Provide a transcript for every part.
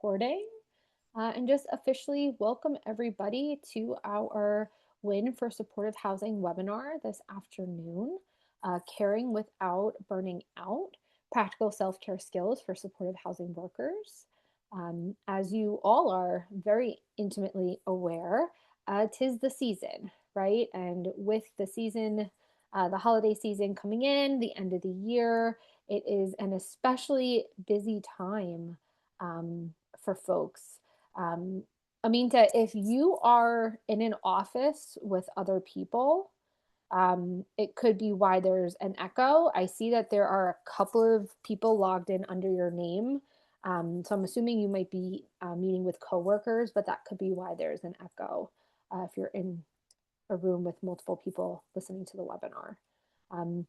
recording and just officially welcome everybody to our Win for Supportive Housing webinar this afternoon, Caring Without Burning Out, Practical Self-Care Skills for Supportive Housing Workers. As you all are very intimately aware, 'tis the season, right? And with the season, the holiday season coming in, the end of the year, it is an especially busy time for folks. Um, Aminta, if you are in an office with other people, it could be why there's an echo. I see that there are a couple of people logged in under your name. So I'm assuming you might be meeting with coworkers, but that could be why there's an echo if you're in a room with multiple people listening to the webinar. Um,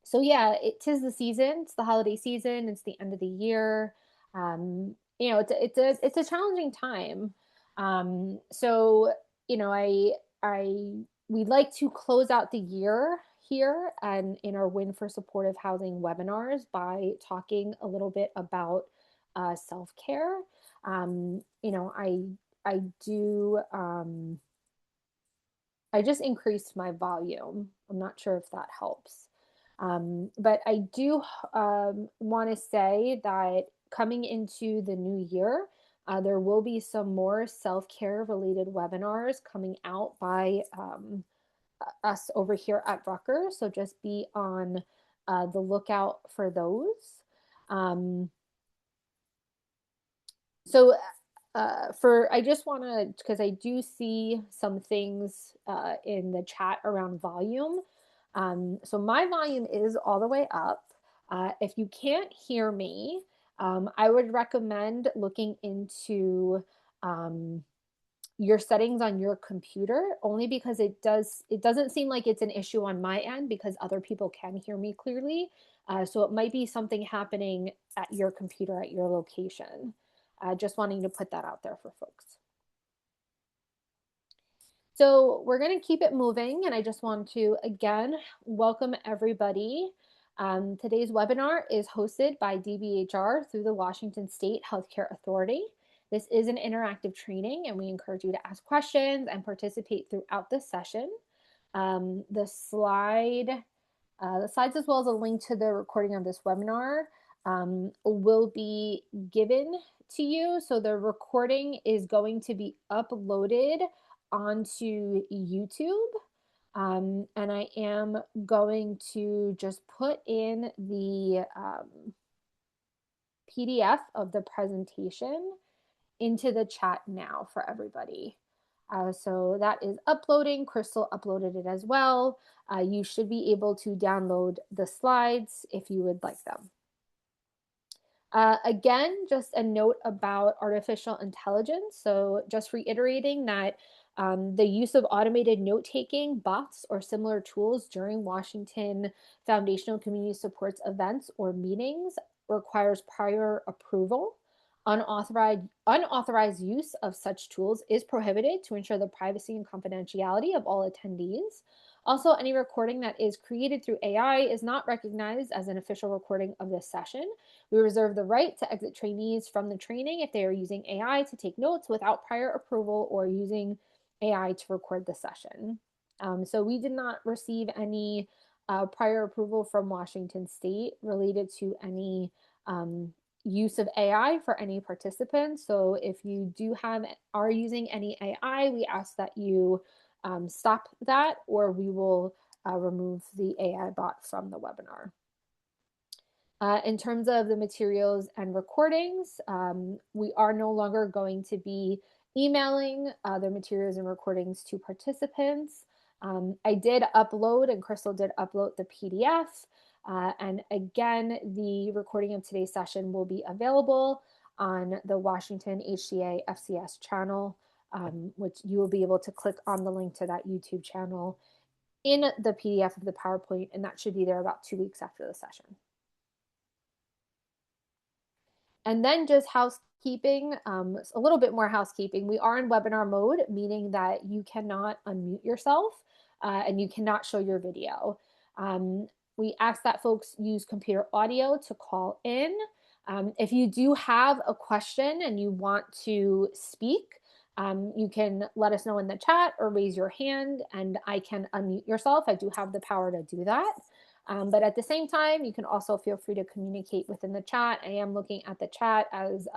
so yeah, it tis the season. It's the holiday season. It's the end of the year. It's a challenging time. So I we'd like to close out the year here and in our Win for Supportive Housing webinars by talking a little bit about self care. I do. I just increased my volume. I'm not sure if that helps. But I do want to say that coming into the new year, there will be some more self-care related webinars coming out by us over here at Rutgers. So just be on the lookout for those. Um, so I just want to, because I do see some things in the chat around volume. So my volume is all the way up. If you can't hear me, I would recommend looking into your settings on your computer, only because it doesn't seem like it's an issue on my end because other people can hear me clearly. So it might be something happening at your computer at your location. Just wanting to put that out there for folks. So we're going to keep it moving, and I just want to again welcome everybody. Today's webinar is hosted by DBHR through the Washington State Healthcare Authority. This is an interactive training, and we encourage you to ask questions and participate throughout the session. The slides, as well as a link to the recording of this webinar, will be given to you. So the recording is going to be uploaded onto YouTube. And I am going to just put in the PDF of the presentation into the chat now for everybody. So that is uploading. Crystal uploaded it as well. You should be able to download the slides if you would like them. Again, just a note about artificial intelligence. So just reiterating that the use of automated note-taking, bots, or similar tools during Washington Foundational Community Supports events or meetings requires prior approval. Unauthorized use of such tools is prohibited to ensure the privacy and confidentiality of all attendees. Also, any recording that is created through AI is not recognized as an official recording of this session. We reserve the right to exit trainees from the training if they are using AI to take notes without prior approval or using AI to record the session. So we did not receive any prior approval from Washington State related to any use of AI for any participants. So if you are using any AI, we ask that you stop that, or we will remove the AI bot from the webinar. In terms of the materials and recordings, we are no longer going to be emailing the materials and recordings to participants. I did upload, and Crystal did upload the PDF. And again, the recording of today's session will be available on the Washington HCA FCS channel, which you will be able to click on the link to that YouTube channel in the PDF of the PowerPoint, and that should be there about 2 weeks after the session. And then just housekeeping, a little bit more housekeeping. We are in webinar mode, meaning that you cannot unmute yourself and you cannot show your video. We ask that folks use computer audio to call in. If you do have a question and you want to speak, you can let us know in the chat or raise your hand and I can unmute yourself. I do have the power to do that. But at the same time, you can also feel free to communicate within the chat. I am looking at the chat as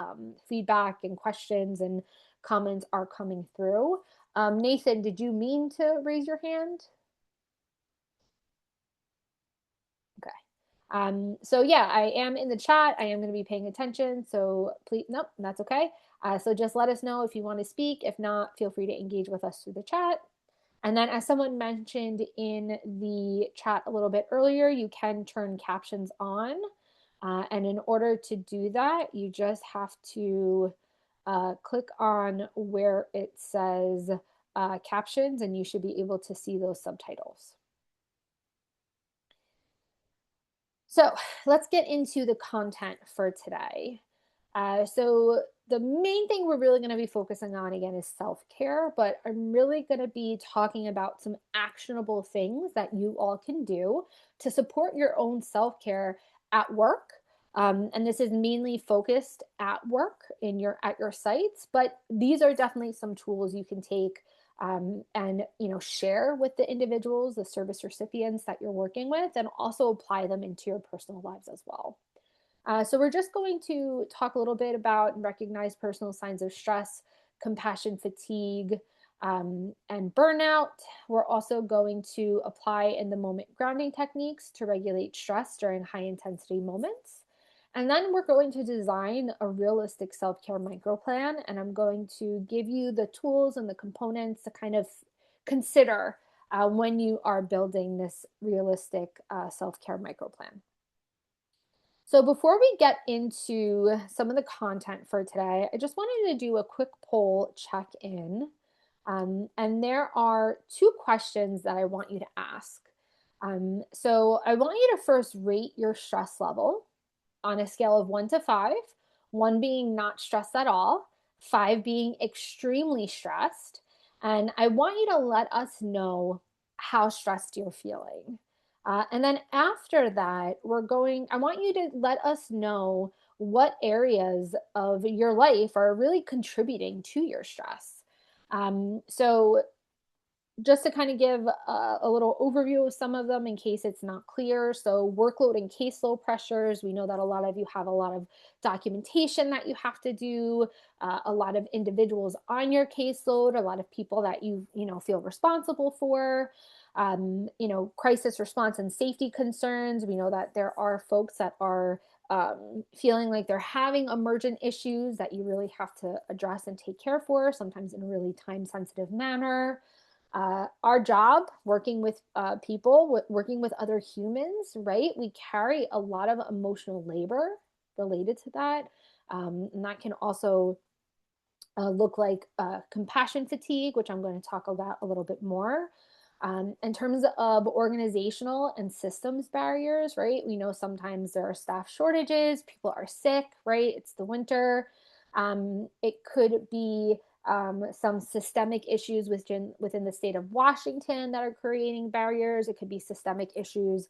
feedback and questions and comments are coming through. Nathan, did you mean to raise your hand? Okay. So yeah, I am in the chat. I am going to be paying attention. So please, nope, that's okay. So just let us know if you want to speak. If not, feel free to engage with us through the chat. And then as someone mentioned in the chat a little bit earlier, you can turn captions on. And in order to do that, you just have to click on where it says captions and you should be able to see those subtitles. So let's get into the content for today. So the main thing we're really going to be focusing on again is self-care, but I'm really going to be talking about some actionable things that you all can do to support your own self-care at work. And this is mainly focused at work at your sites, but these are definitely some tools you can take and share with the individuals, the service recipients that you're working with, and also apply them into your personal lives as well. So we're just going to talk a little bit about and recognize personal signs of stress, compassion fatigue, and burnout. We're also going to apply in the moment grounding techniques to regulate stress during high intensity moments. And then we're going to design a realistic self-care micro plan. And I'm going to give you the tools and the components to kind of consider when you are building this realistic self-care micro plan. So before we get into some of the content for today, I just wanted to do a quick poll check-in. And there are two questions that I want you to ask. So I want you to first rate your stress level on a scale of 1 to 5, 1 being not stressed at all, 5 being extremely stressed. And I want you to let us know how stressed you're feeling. And then after that, I want you to let us know what areas of your life are really contributing to your stress. So just to kind of give a little overview of some of them in case it's not clear. So workload and caseload pressures, we know that a lot of you have a lot of documentation that you have to do, a lot of individuals on your caseload, a lot of people that you feel responsible for, crisis response and safety concerns. We know that there are folks that are feeling like they're having emergent issues that you really have to address and take care for, sometimes in a really time sensitive manner. Our job working with people, working with other humans, right? We carry a lot of emotional labor related to that. And that can also look like compassion fatigue, which I'm going to talk about a little bit more. In terms of organizational and systems barriers, right? We know sometimes there are staff shortages, people are sick, right? It's the winter. It could be some systemic issues within the state of Washington that are creating barriers. It could be systemic issues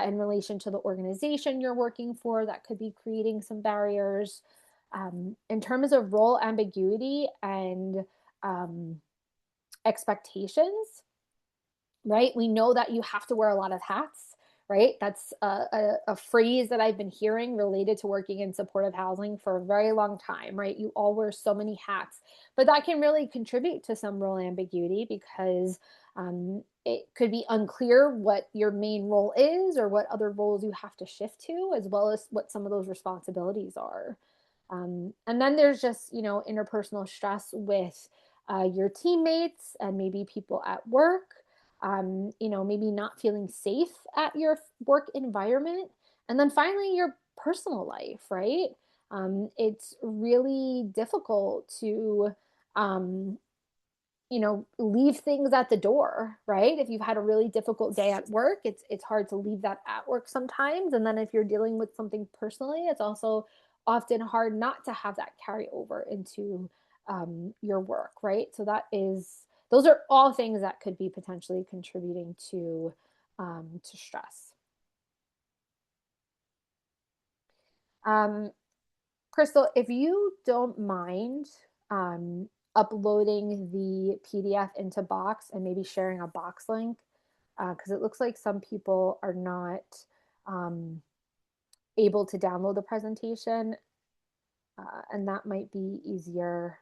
in relation to the organization you're working for that could be creating some barriers. In terms of role ambiguity and expectations, right? We know that you have to wear a lot of hats, right? That's a phrase that I've been hearing related to working in supportive housing for a very long time, right? You all wear so many hats, but that can really contribute to some role ambiguity because it could be unclear what your main role is or what other roles you have to shift to, as well as what some of those responsibilities are. And then there's just, interpersonal stress with your teammates and maybe people at work. Maybe not feeling safe at your work environment. And then finally, your personal life, right? It's really difficult to, leave things at the door, right? If you've had a really difficult day at work, it's hard to leave that at work sometimes. And then if you're dealing with something personally, it's also often hard not to have that carry over into your work, right? So those are all things that could be potentially contributing to stress. Crystal, if you don't mind uploading the PDF into Box and maybe sharing a Box link, because it looks like some people are not um, able to download the presentation, and that might be easier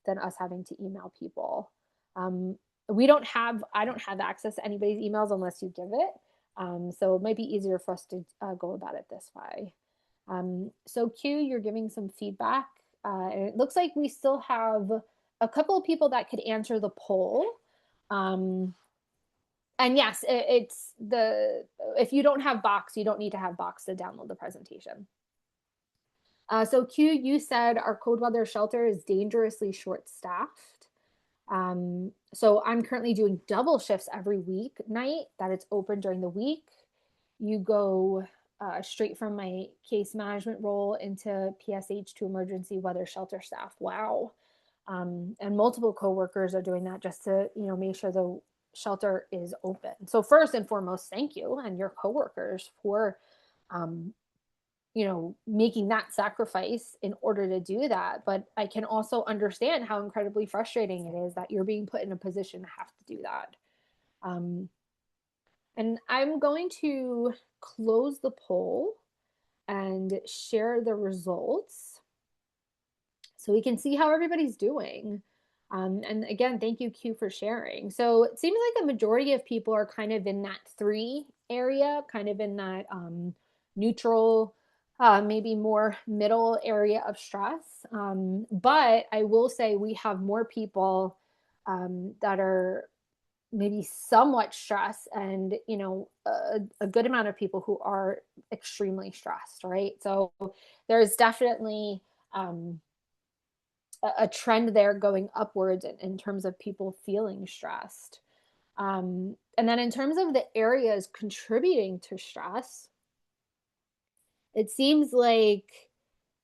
than us having to email people. Um, I don't have access to anybody's emails unless you give it. So it might be easier for us to go about it this way. So Q, you're giving some feedback, and it looks like we still have a couple of people that could answer the poll. Um, and yes, it's the if you don't have Box, you don't need to have Box to download the presentation. So Q, you said our cold weather shelter is dangerously short staffed. So I'm currently doing double shifts every week night that it's open during the week. You go straight from my case management role into PSH to emergency weather shelter staff. Wow. And multiple coworkers are doing that just to, make sure the shelter is open. So first and foremost, thank you and your coworkers for um, making that sacrifice in order to do that. But I can also understand how incredibly frustrating it is that you're being put in a position to have to do that. And I'm going to close the poll and share the results so we can see how everybody's doing. And again, thank you, Q, for sharing. So it seems like a majority of people are kind of in that 3 area, kind of in that neutral, maybe more middle area of stress. But I will say we have more people that are maybe somewhat stressed, and a good amount of people who are extremely stressed, right? So there's definitely a trend there going upwards in terms of people feeling stressed. And then in terms of the areas contributing to stress, it seems like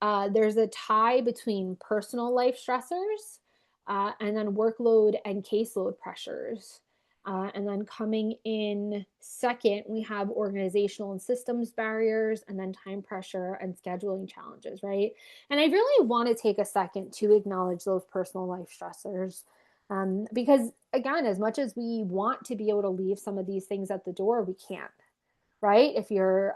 there's a tie between personal life stressors and then workload and caseload pressures. And then coming in second, we have organizational and systems barriers, and then time pressure and scheduling challenges, right? And I really want to take a second to acknowledge those personal life stressors. Because again, as much as we want to be able to leave some of these things at the door, we can't, right? If your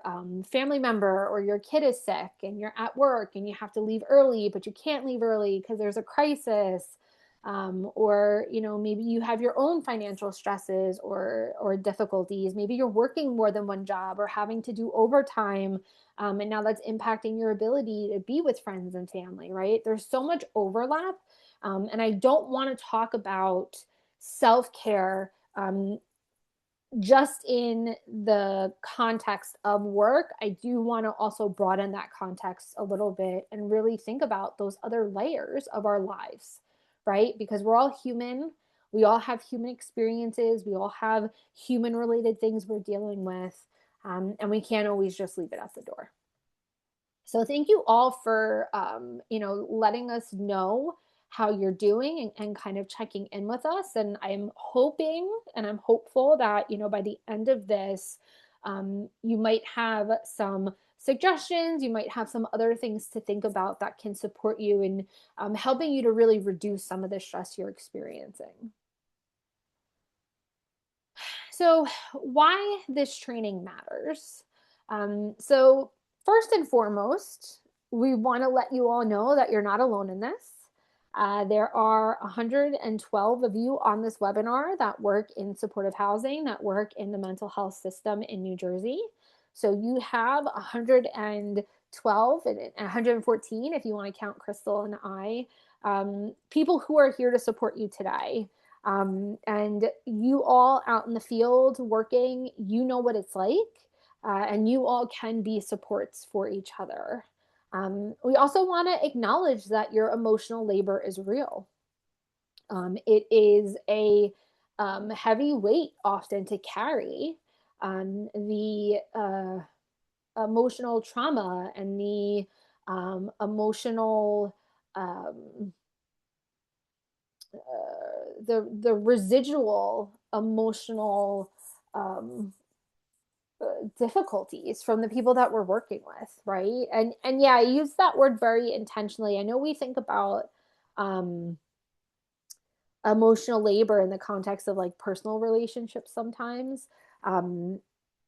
family member or your kid is sick and you're at work and you have to leave early, but you can't leave early because there's a crisis, or maybe you have your own financial stresses or difficulties. Maybe you're working more than one job or having to do overtime, and now that's impacting your ability to be with friends and family, right? There's so much overlap, and I don't want to talk about self-care just in the context of work. I do want to also broaden that context a little bit and really think about those other layers of our lives, right? Because we're all human. We all have human experiences. We all have human related things we're dealing with. And we can't always just leave it at the door. So thank you all for letting us know how you're doing and kind of checking in with us. And I'm hoping and I'm hopeful that by the end of this, you might have some suggestions. You might have some other things to think about that can support you in helping you to really reduce some of the stress you're experiencing. So, why this training matters? So, first and foremost, we want to let you all know that you're not alone in this. There are 112 of you on this webinar that work in supportive housing, that work in the mental health system in New Jersey. So, you have 112 and 114, if you want to count Crystal and I, people who are here to support you today. And you all out in the field working, you know what it's like, and you all can be supports for each other. We also want to acknowledge that your emotional labor is real. It is a heavy weight often to carry. The emotional trauma and the emotional the residual emotional difficulties from the people that we're working with, right? And yeah, I use that word very intentionally. I know we think about um emotional labor in the context of like personal relationships sometimes. Um,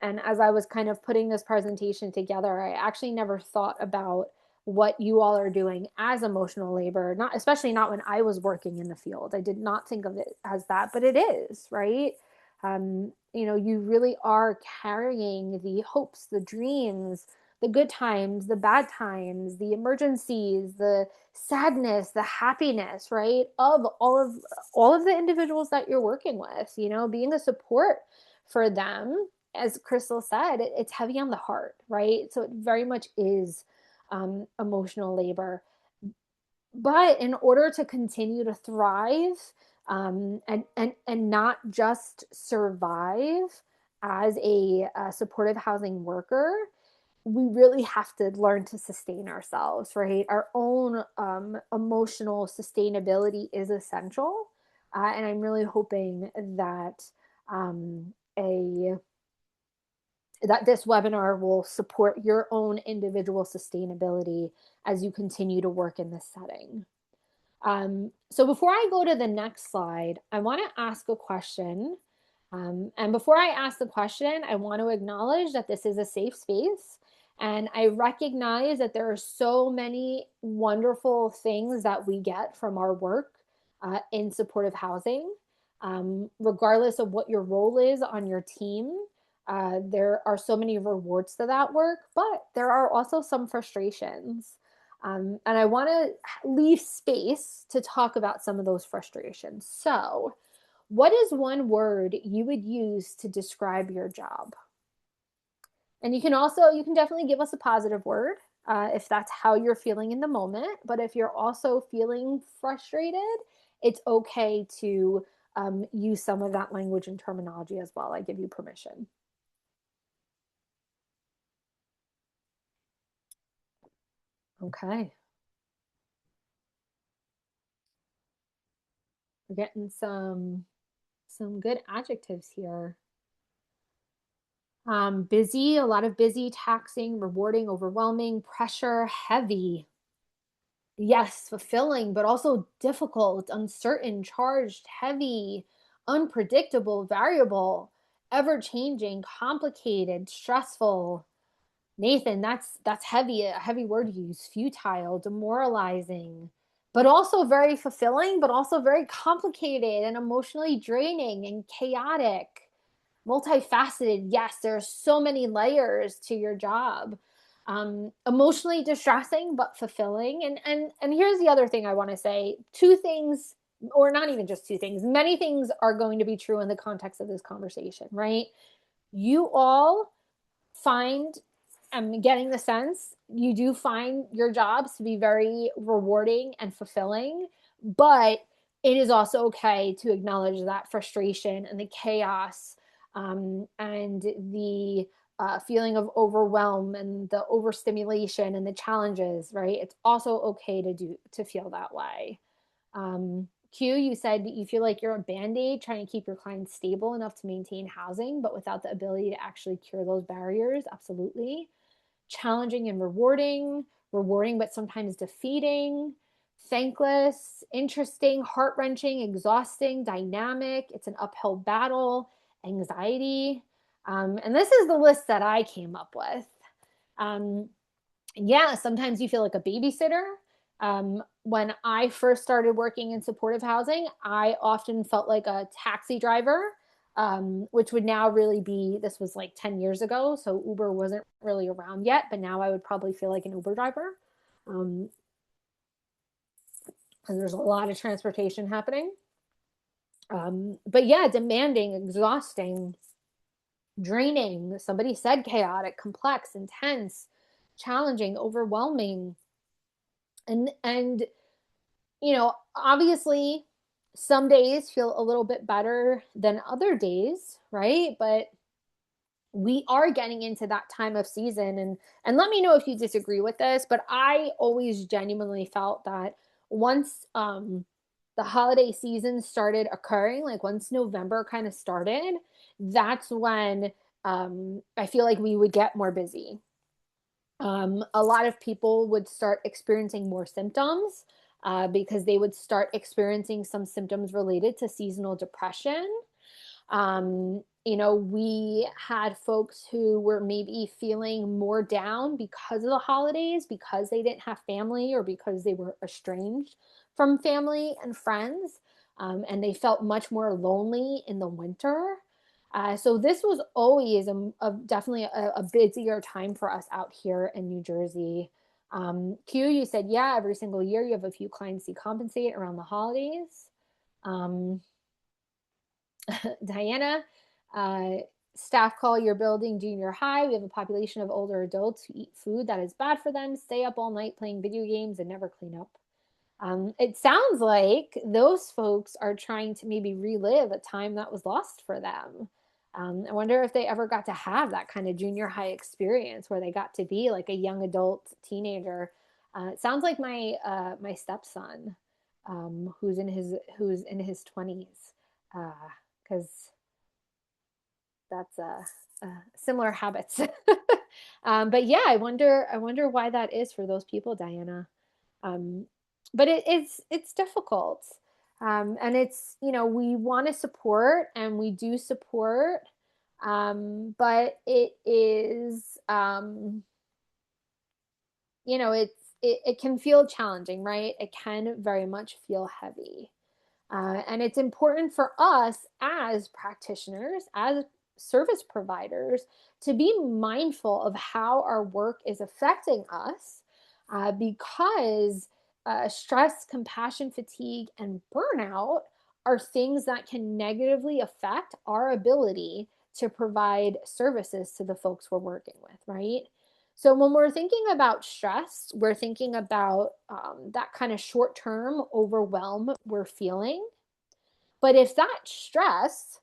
and as I was kind of putting this presentation together, I actually never thought about what you all are doing as emotional labor, not especially not when I was working in the field. I did not think of it as that, but it is, right? You really are carrying the hopes, the dreams, the good times, the bad times, the emergencies, the sadness, the happiness, right? Of all of the individuals that you're working with, being a support for them. As Crystal said, it's heavy on the heart, right? So it very much is emotional labor. But in order to continue to thrive, and not just survive as a supportive housing worker, we really have to learn to sustain ourselves, right? Our own emotional sustainability is essential. And I'm really hoping that a that this webinar will support your own individual sustainability as you continue to work in this setting. So before I go to the next slide, I want to ask a question. And before I ask the question, I want to acknowledge that this is a safe space. And I recognize that there are so many wonderful things that we get from our work in supportive housing. Regardless of what your role is on your team, there are so many rewards to that work, but there are also some frustrations. And I want to leave space to talk about some of those frustrations. So, what is one word you would use to describe your job? And you can definitely give us a positive word if that's how you're feeling in the moment. But if you're also feeling frustrated, it's okay to use some of that language and terminology as well. I give you permission. Okay. We're getting some good adjectives here. Busy, a lot of busy, taxing, rewarding, overwhelming, pressure, heavy. Yes, fulfilling, but also difficult, uncertain, charged, heavy, unpredictable, variable, ever changing, complicated, stressful. Nathan, that's heavy, a heavy word to use. Futile, demoralizing, but also very fulfilling, but also very complicated and emotionally draining and chaotic. Multifaceted. Yes, there are so many layers to your job. Emotionally distressing but fulfilling. And here's the other thing I want to say. Two things, or not even just two things, many things are going to be true in the context of this conversation, right? You all find, I'm getting the sense you do find your jobs to be very rewarding and fulfilling, but it is also okay to acknowledge that frustration and the chaos, and the feeling of overwhelm and the overstimulation and the challenges, right? It's also okay to feel that way. Q, you said you feel like you're a band-aid trying to keep your clients stable enough to maintain housing, but without the ability to actually cure those barriers. Absolutely. Challenging and rewarding, but sometimes defeating, thankless, interesting, heart-wrenching, exhausting, dynamic. It's an uphill battle, anxiety. And this is the list that I came up with. Yeah, sometimes you feel like a babysitter. When I first started working in supportive housing, I often felt like a taxi driver, which would now really be, this was like 10 years ago. So Uber wasn't really around yet, but now I would probably feel like an Uber driver. Because there's a lot of transportation happening. But yeah, demanding, exhausting, draining. Somebody said chaotic, complex, intense, challenging, overwhelming. And obviously some days feel a little bit better than other days, right? But we are getting into that time of season, and let me know if you disagree with this, but I always genuinely felt that once the holiday season started occurring, like once November kind of started, that's when I feel like we would get more busy. A lot of people would start experiencing more symptoms because they would start experiencing some symptoms related to seasonal depression. We had folks who were maybe feeling more down because of the holidays, because they didn't have family or because they were estranged from family and friends. And they felt much more lonely in the winter. So this was always definitely a busier time for us out here in New Jersey. Q, you said, yeah, every single year you have a few clients decompensate around the holidays. Um, Diana, uh, staff call your building junior high. We have a population of older adults who eat food that is bad for them, stay up all night playing video games, and never clean up. It sounds like those folks are trying to maybe relive a time that was lost for them. I wonder if they ever got to have that kind of junior high experience where they got to be like a young adult teenager. It sounds like my stepson, who's in his 20s, because that's similar habits. But yeah, I wonder why that is for those people, Diana. Um, but it's difficult, and we want to support and we do support, but it is it can feel challenging, right? It can very much feel heavy. And it's important for us as practitioners, as service providers, to be mindful of how our work is affecting us, because stress, compassion, fatigue, and burnout are things that can negatively affect our ability to provide services to the folks we're working with, right? So when we're thinking about stress, we're thinking about that kind of short term overwhelm we're feeling. But if that stress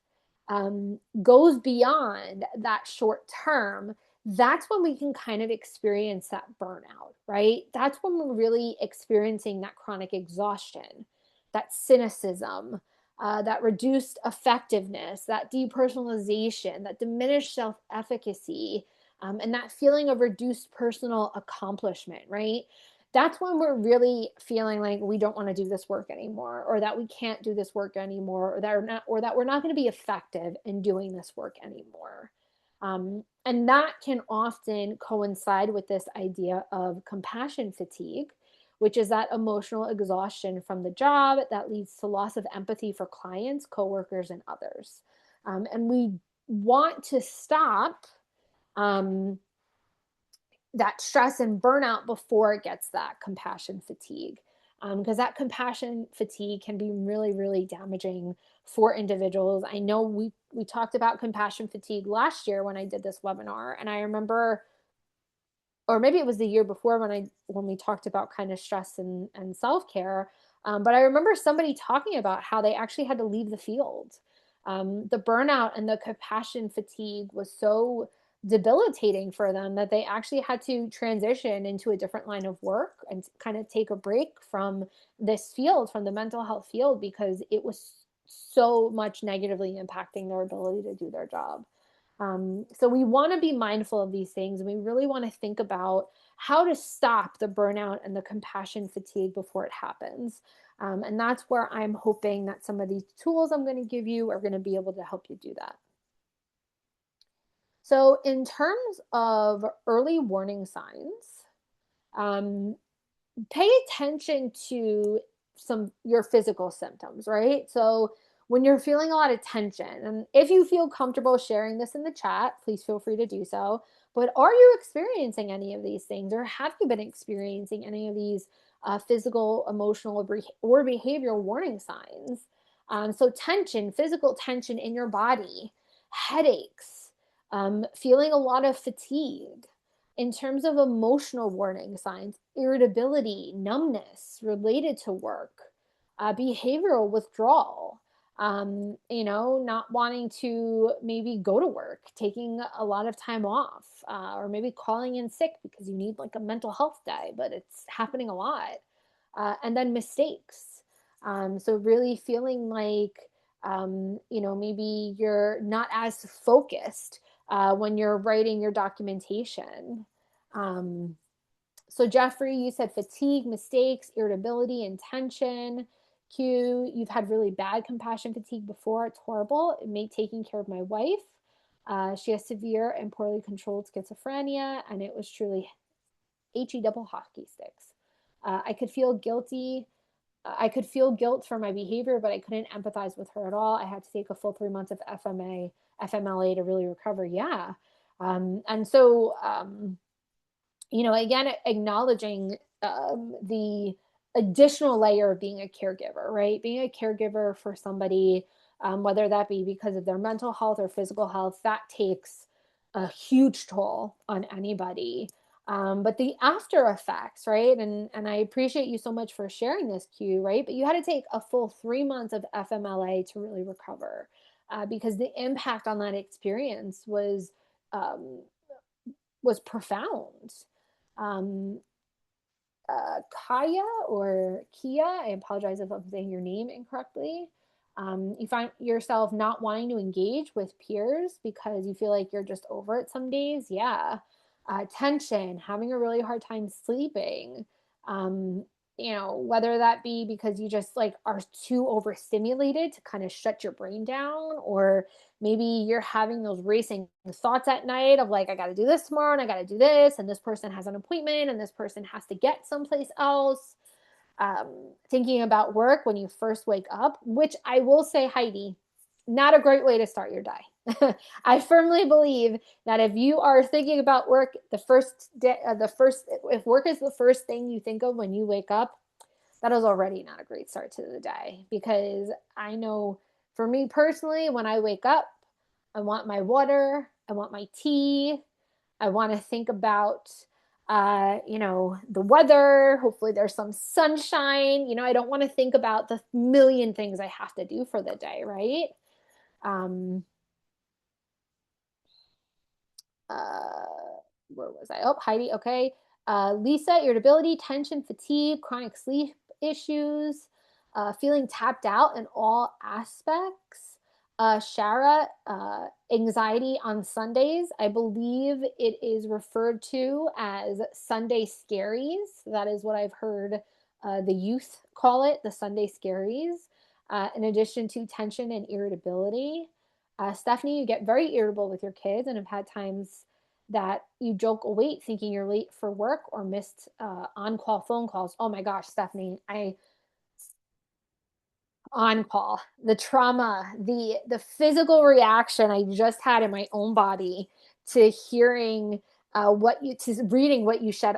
goes beyond that short term, that's when we can kind of experience that burnout, right? That's when we're really experiencing that chronic exhaustion, that cynicism, that reduced effectiveness, that depersonalization, that diminished self efficacy, and that feeling of reduced personal accomplishment, right? That's when we're really feeling like we don't want to do this work anymore, or that we can't do this work anymore, or that we're not going to be effective in doing this work anymore. And that can often coincide with this idea of compassion fatigue, which is that emotional exhaustion from the job that leads to loss of empathy for clients, coworkers, and others. And we want to stop um, that stress and burnout before it gets that compassion fatigue, because that compassion fatigue can be really, really damaging for individuals. I know we talked about compassion fatigue last year when I did this webinar, and I remember, or maybe it was the year before when we talked about kind of stress and self-care. But I remember somebody talking about how they actually had to leave the field. The burnout and the compassion fatigue was so debilitating for them that they actually had to transition into a different line of work and kind of take a break from this field, from the mental health field, because it was so much negatively impacting their ability to do their job. So we want to be mindful of these things, and we really want to think about how to stop the burnout and the compassion fatigue before it happens. And that's where I'm hoping that some of these tools I'm going to give you are going to be able to help you do that. So in terms of early warning signs, um, pay attention to your physical symptoms, right? So when you're feeling a lot of tension, and if you feel comfortable sharing this in the chat, please feel free to do so. But are you experiencing any of these things, or have you been experiencing any of these physical, emotional, or behavioral warning signs? So tension, physical tension in your body, headaches, feeling a lot of fatigue. In terms of emotional warning signs, irritability, numbness related to work, behavioral withdrawal, not wanting to maybe go to work, taking a lot of time off, or maybe calling in sick because you need like a mental health day, but it's happening a lot. And then mistakes. So really feeling like, maybe you're not as focused when you're writing your documentation. Um, so Jeffrey, you said fatigue, mistakes, irritability, and tension. Q, you've had really bad compassion fatigue before. It's horrible. It made taking care of my wife. She has severe and poorly controlled schizophrenia, and it was truly HE double hockey sticks. I could feel guilty. I could feel guilt for my behavior, but I couldn't empathize with her at all. I had to take a full 3 months of FMLA to really recover. Yeah. And so, again, acknowledging the additional layer of being a caregiver, right? Being a caregiver for somebody, whether that be because of their mental health or physical health, that takes a huge toll on anybody. But the after effects, right? And I appreciate you so much for sharing this, Q, right? But you had to take a full 3 months of FMLA to really recover, because the impact on that experience um, was profound. Um, Kaya or Kia, I apologize if I'm saying your name incorrectly. You find yourself not wanting to engage with peers because you feel like you're just over it some days. Yeah. Tension, having a really hard time sleeping. Um, whether that be because you just like are too overstimulated to kind of shut your brain down, or maybe you're having those racing thoughts at night of like, I got to do this tomorrow and I got to do this, and this person has an appointment and this person has to get someplace else. Thinking about work when you first wake up, which I will say, Heidi, not a great way to start your day. I firmly believe that if you are thinking about work if work is the first thing you think of when you wake up, that is already not a great start to the day. Because I know for me personally, when I wake up, I want my water, I want my tea, I want to think about the weather. Hopefully there's some sunshine. I don't want to think about the million things I have to do for the day, right? Um, uh, where was I? Oh, Heidi. Okay. Lisa, irritability, tension, fatigue, chronic sleep issues, feeling tapped out in all aspects. Shara, anxiety on Sundays. I believe it is referred to as Sunday scaries. That is what I've heard the youth call it, the Sunday scaries. In addition to tension and irritability. Stephanie, you get very irritable with your kids and have had times that you joke awake thinking you're late for work or missed on-call phone calls. Oh my gosh, Stephanie, I on call, the trauma, the physical reaction I just had in my own body to hearing to reading what you said,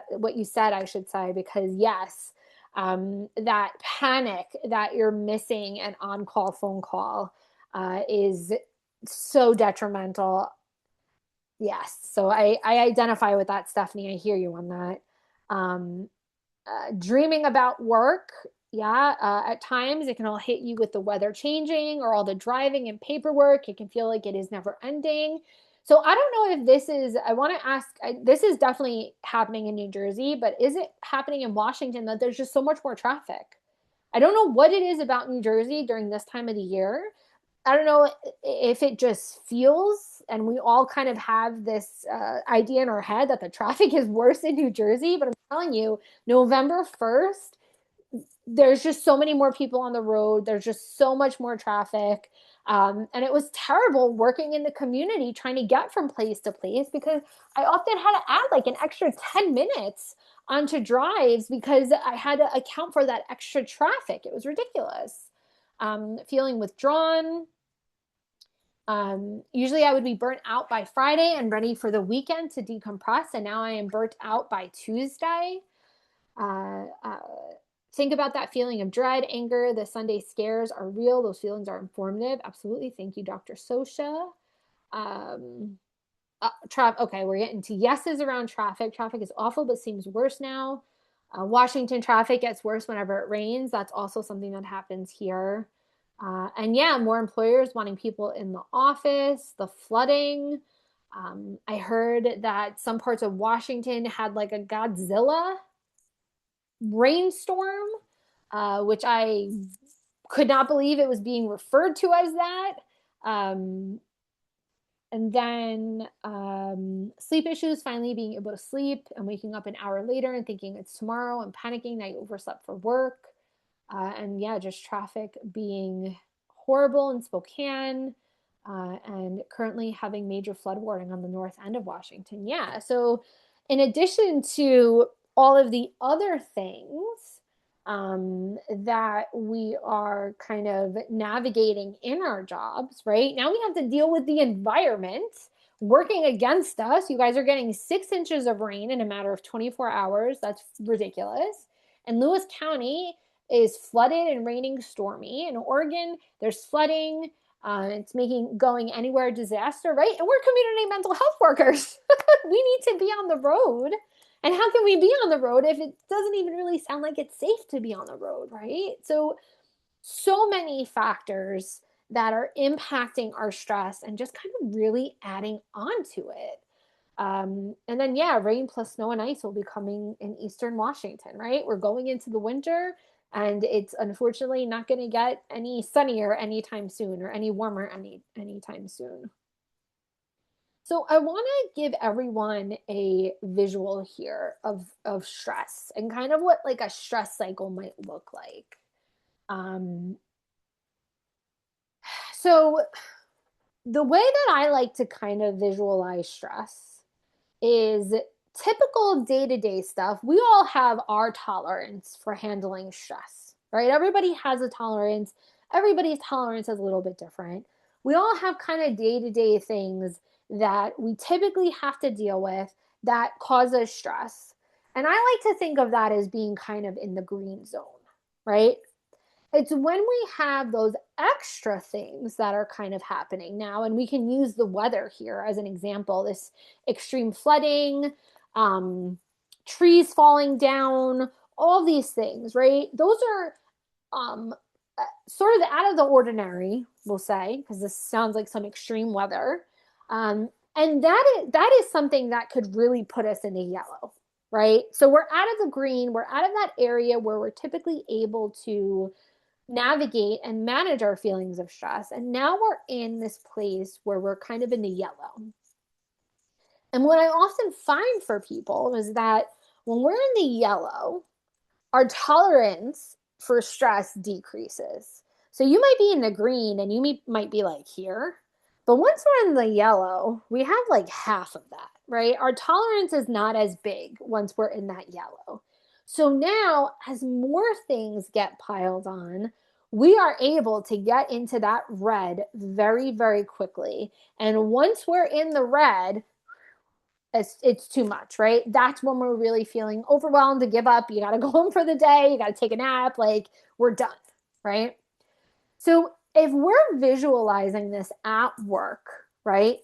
I should say, because yes, that panic that you're missing an on-call phone call is so detrimental. Yes, so I identify with that, Stephanie. I hear you on that. Um, Dreaming about work, yeah, at times it can all hit you with the weather changing or all the driving and paperwork. It can feel like it is never ending. So I don't know if this is, I want to ask, this is definitely happening in New Jersey, but is it happening in Washington that there's just so much more traffic? I don't know what it is about New Jersey during this time of the year. I don't know if it just feels, and we all kind of have this idea in our head that the traffic is worse in New Jersey, but I'm telling you, November 1st, there's just so many more people on the road. There's just so much more traffic. And it was terrible working in the community trying to get from place to place because I often had to add like an extra 10 minutes onto drives because I had to account for that extra traffic. It was ridiculous. Feeling withdrawn. Usually I would be burnt out by Friday and ready for the weekend to decompress. And now I am burnt out by Tuesday. Uh, uh, think about that feeling of dread, anger. The Sunday scares are real. Those feelings are informative. Absolutely. Thank you, Dr. Sosha. Um, okay, we're getting to yeses around traffic. Traffic is awful, but seems worse now. Washington traffic gets worse whenever it rains. That's also something that happens here. And yeah, more employers wanting people in the office, the flooding. I heard that some parts of Washington had like a Godzilla rainstorm, which I could not believe it was being referred to as that. Um, And then sleep issues, finally being able to sleep and waking up an hour later and thinking it's tomorrow and panicking that you overslept for work. And yeah, just traffic being horrible in Spokane, and currently having major flood warning on the north end of Washington. Yeah. So, in addition to all of the other things that we are kind of navigating in our jobs, right? Now we have to deal with the environment working against us. You guys are getting 6 inches of rain in a matter of 24 hours. That's ridiculous. And Lewis County is flooded and raining stormy. In Oregon, there's flooding. It's making going anywhere a disaster, right? And we're community mental health workers. We need to be on the road. And how can we be on the road if it doesn't even really sound like it's safe to be on the road, right? So many factors that are impacting our stress and just kind of really adding on to it. And then, yeah, rain plus snow and ice will be coming in eastern Washington, right? We're going into the winter, and it's unfortunately not going to get any sunnier anytime soon or any warmer anytime soon. So I want to give everyone a visual here of stress and kind of what like a stress cycle might look like. Um, so the way that I like to kind of visualize stress is typical day-to-day stuff. We all have our tolerance for handling stress, right? Everybody has a tolerance. Everybody's tolerance is a little bit different. We all have kind of day-to-day things that we typically have to deal with that cause us stress. And I like to think of that as being kind of in the green zone, right? It's when we have those extra things that are kind of happening now, and we can use the weather here as an example, this extreme flooding, trees falling down, all these things, right? Those are sort of out of the ordinary, we'll say, because this sounds like some extreme weather. And that is something that could really put us in the yellow, right? So we're out of the green, we're out of that area where we're typically able to navigate and manage our feelings of stress. And now we're in this place where we're kind of in the yellow. And what I often find for people is that when we're in the yellow, our tolerance for stress decreases. So you might be in the green and you might be like here, but once we're in the yellow, we have like half of that, right? Our tolerance is not as big once we're in that yellow. So now, as more things get piled on, we are able to get into that red very, very quickly. And once we're in the red, it's too much, right? That's when we're really feeling overwhelmed to give up. You got to go home for the day. You got to take a nap. Like, we're done, right? So if we're visualizing this at work, right?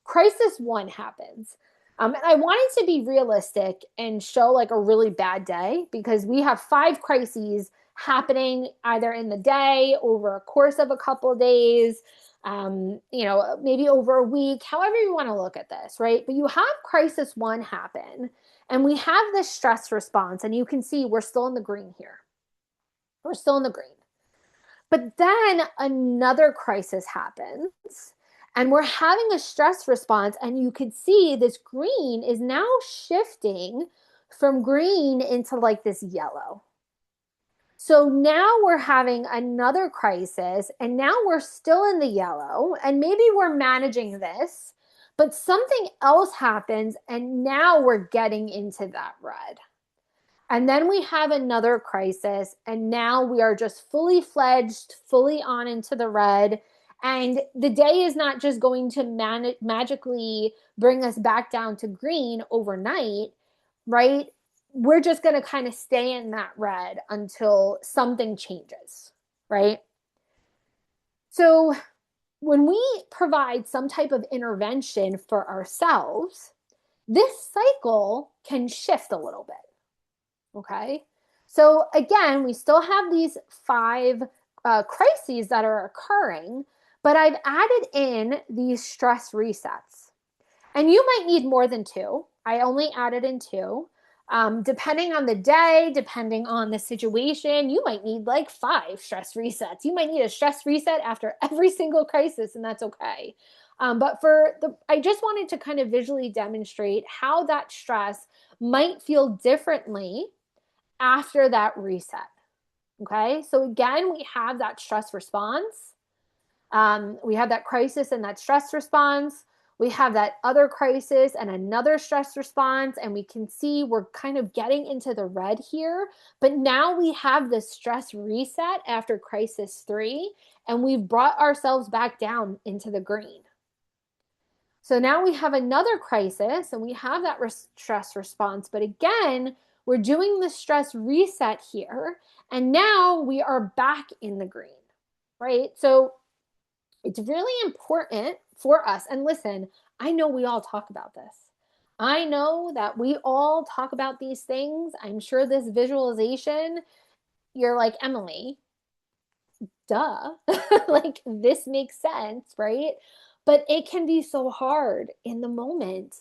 Crisis one happens. And I wanted to be realistic and show like a really bad day because we have 5 crises happening either in the day, over a course of a couple of days, maybe over a week, however you want to look at this, right? But you have crisis one happen, and we have this stress response, and you can see we're still in the green here. We're still in the green. But then another crisis happens, and we're having a stress response, and you could see this green is now shifting from green into like this yellow. So now we're having another crisis, and now we're still in the yellow, and maybe we're managing this, but something else happens, and now we're getting into that red. And then we have another crisis, and now we are just fully fledged, fully on into the red. And the day is not just going to magically bring us back down to green overnight, right? We're just going to kind of stay in that red until something changes, right? So when we provide some type of intervention for ourselves, this cycle can shift a little bit. Okay. So again, we still have these 5 crises that are occurring, but I've added in these stress resets. And you might need more than 2. I only added in 2. Depending on the day, depending on the situation, you might need like 5 stress resets. You might need a stress reset after every single crisis, and that's okay. I just wanted to kind of visually demonstrate how that stress might feel differently after that reset. Okay. So again, we have that stress response. We have that crisis and that stress response. We have that other crisis and another stress response. And we can see we're kind of getting into the red here. But now we have the stress reset after crisis 3, and we've brought ourselves back down into the green. So now we have another crisis and we have that stress response. But again, we're doing the stress reset here. And now we are back in the green, right? So it's really important for us. And listen, I know we all talk about this. I know that we all talk about these things. I'm sure this visualization, you're like, Emily, duh. Like, this makes sense, right? But it can be so hard in the moment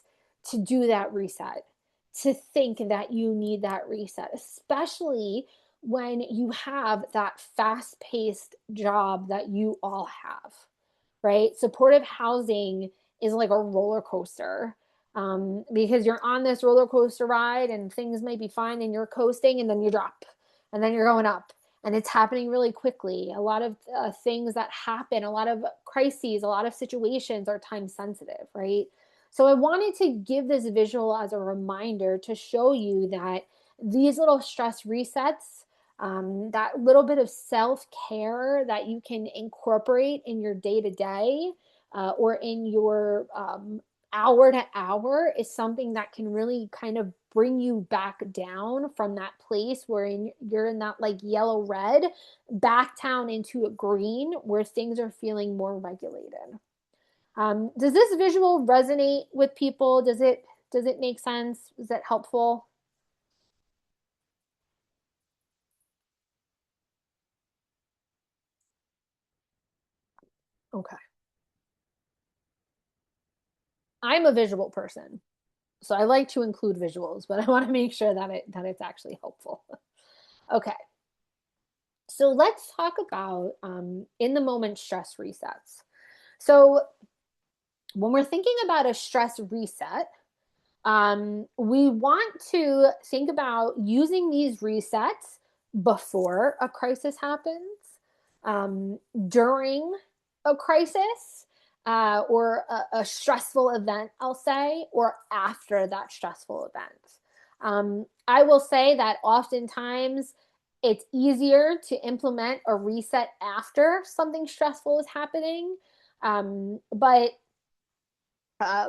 to do that reset, to think that you need that reset, especially when you have that fast paced job that you all have, right? Supportive housing is like a roller coaster, because you're on this roller coaster ride and things may be fine and you're coasting and then you drop and then you're going up and it's happening really quickly. A lot of things that happen, a lot of crises, a lot of situations are time sensitive, right? So I wanted to give this visual as a reminder to show you that these little stress resets, that little bit of self care that you can incorporate in your day to day or in your hour to hour is something that can really kind of bring you back down from that place where you're in that like yellow red back down into a green where things are feeling more regulated. Does this visual resonate with people? Does it make sense? Is that helpful? Okay. I'm a visual person, so I like to include visuals, but I want to make sure that it's actually helpful. Okay, so let's talk about in the moment stress resets. So when we're thinking about a stress reset, we want to think about using these resets before a crisis happens, during a crisis, or a stressful event, I'll say, or after that stressful event. I will say that oftentimes it's easier to implement a reset after something stressful is happening. But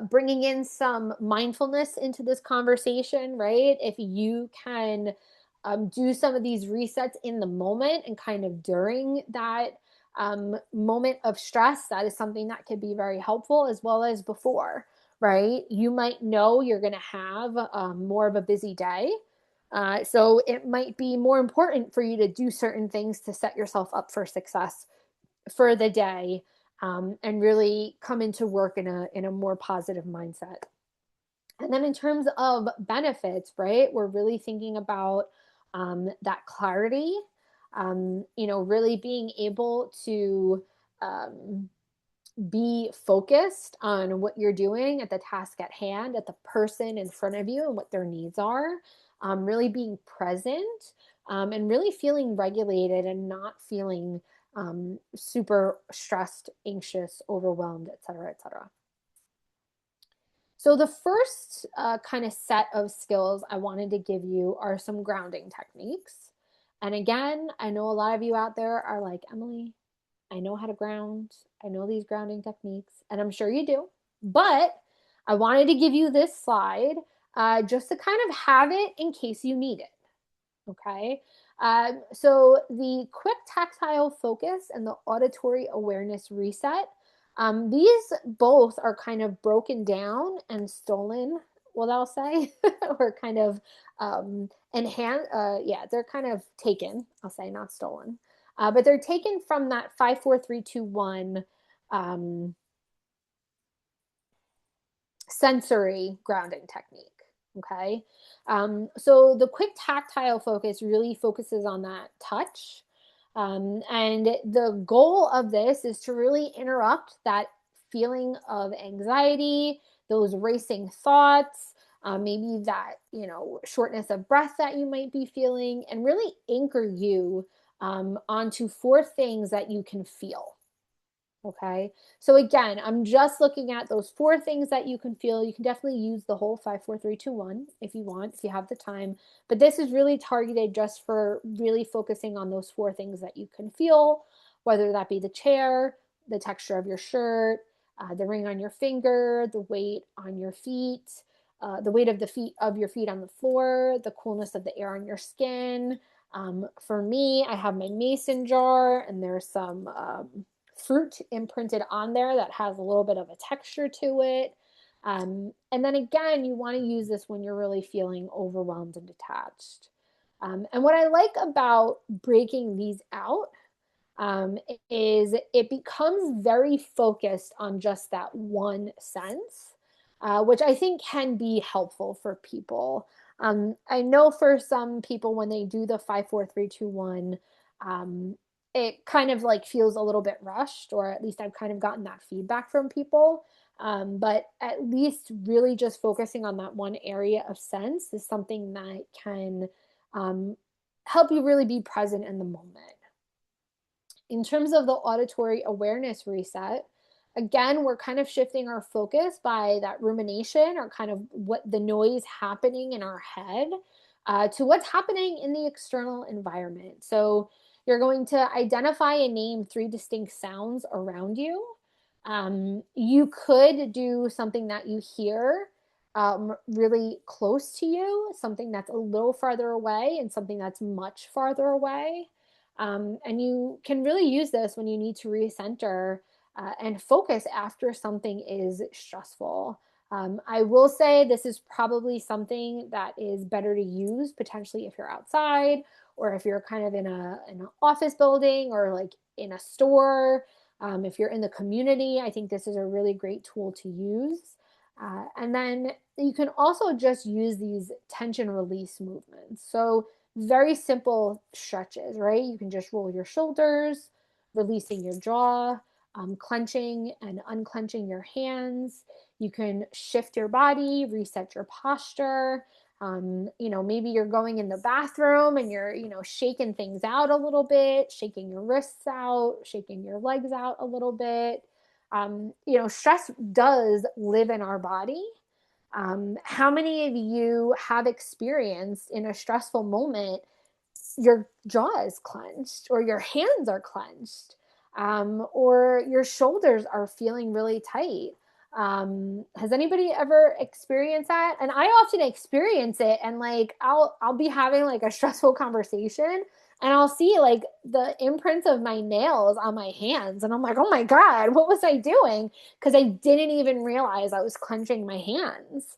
bringing in some mindfulness into this conversation, right? If you can do some of these resets in the moment and kind of during that moment of stress, that is something that could be very helpful, as well as before, right? You might know you're going to have more of a busy day. So it might be more important for you to do certain things to set yourself up for success for the day, and really come into work in a more positive mindset. And then in terms of benefits, right, we're really thinking about that clarity, really being able to be focused on what you're doing at the task at hand, at the person in front of you, and what their needs are. Really being present, and really feeling regulated and not feeling super stressed, anxious, overwhelmed, et cetera, et cetera. So, the first kind of set of skills I wanted to give you are some grounding techniques. And again, I know a lot of you out there are like, Emily, I know how to ground. I know these grounding techniques, and I'm sure you do. But I wanted to give you this slide just to kind of have it in case you need it. Okay. So the quick tactile focus and the auditory awareness reset, these both are kind of broken down and stolen, what I'll say, or kind of enhanced. Yeah, they're kind of taken, I'll say, not stolen. But they're taken from that 5, 4, 3, 2, 1 sensory grounding technique. Okay. So the quick tactile focus really focuses on that touch. And the goal of this is to really interrupt that feeling of anxiety, those racing thoughts, maybe that, shortness of breath that you might be feeling, and really anchor you onto four things that you can feel. Okay. So again, I'm just looking at those four things that you can feel. You can definitely use the whole 5, 4, 3, 2, 1 if you want, if you have the time. But this is really targeted just for really focusing on those four things that you can feel, whether that be the chair, the texture of your shirt, the ring on your finger, the weight on your feet, the weight of your feet on the floor, the coolness of the air on your skin. For me, I have my mason jar, and there's some fruit imprinted on there that has a little bit of a texture to it. And then again, you want to use this when you're really feeling overwhelmed and detached. And what I like about breaking these out um, is it becomes very focused on just that one sense, which I think can be helpful for people. I know for some people, when they do the 5, 4, 3, 2, 1, it kind of like feels a little bit rushed, or at least I've kind of gotten that feedback from people. But at least really just focusing on that one area of sense is something that can um, help you really be present in the moment. In terms of the auditory awareness reset, again, we're kind of shifting our focus by that rumination, or kind of what the noise happening in our head, to what's happening in the external environment. So you're going to identify and name three distinct sounds around you. You could do something that you hear really close to you, something that's a little farther away, and something that's much farther away. And you can really use this when you need to recenter and focus after something is stressful. I will say this is probably something that is better to use potentially if you're outside, or if you're kind of in an office building, or like in a store. If you're in the community, I think this is a really great tool to use. And then you can also just use these tension release movements. So very simple stretches, right? You can just roll your shoulders, releasing your jaw, clenching and unclenching your hands. You can shift your body, reset your posture. Maybe you're going in the bathroom and you're, shaking things out a little bit, shaking your wrists out, shaking your legs out a little bit. Stress does live in our body. How many of you have experienced in a stressful moment, your jaw is clenched, or your hands are clenched, or your shoulders are feeling really tight? Has anybody ever experienced that? And I often experience it, and like I'll be having like a stressful conversation, and I'll see like the imprints of my nails on my hands, and I'm like, oh my God, what was I doing? Because I didn't even realize I was clenching my hands.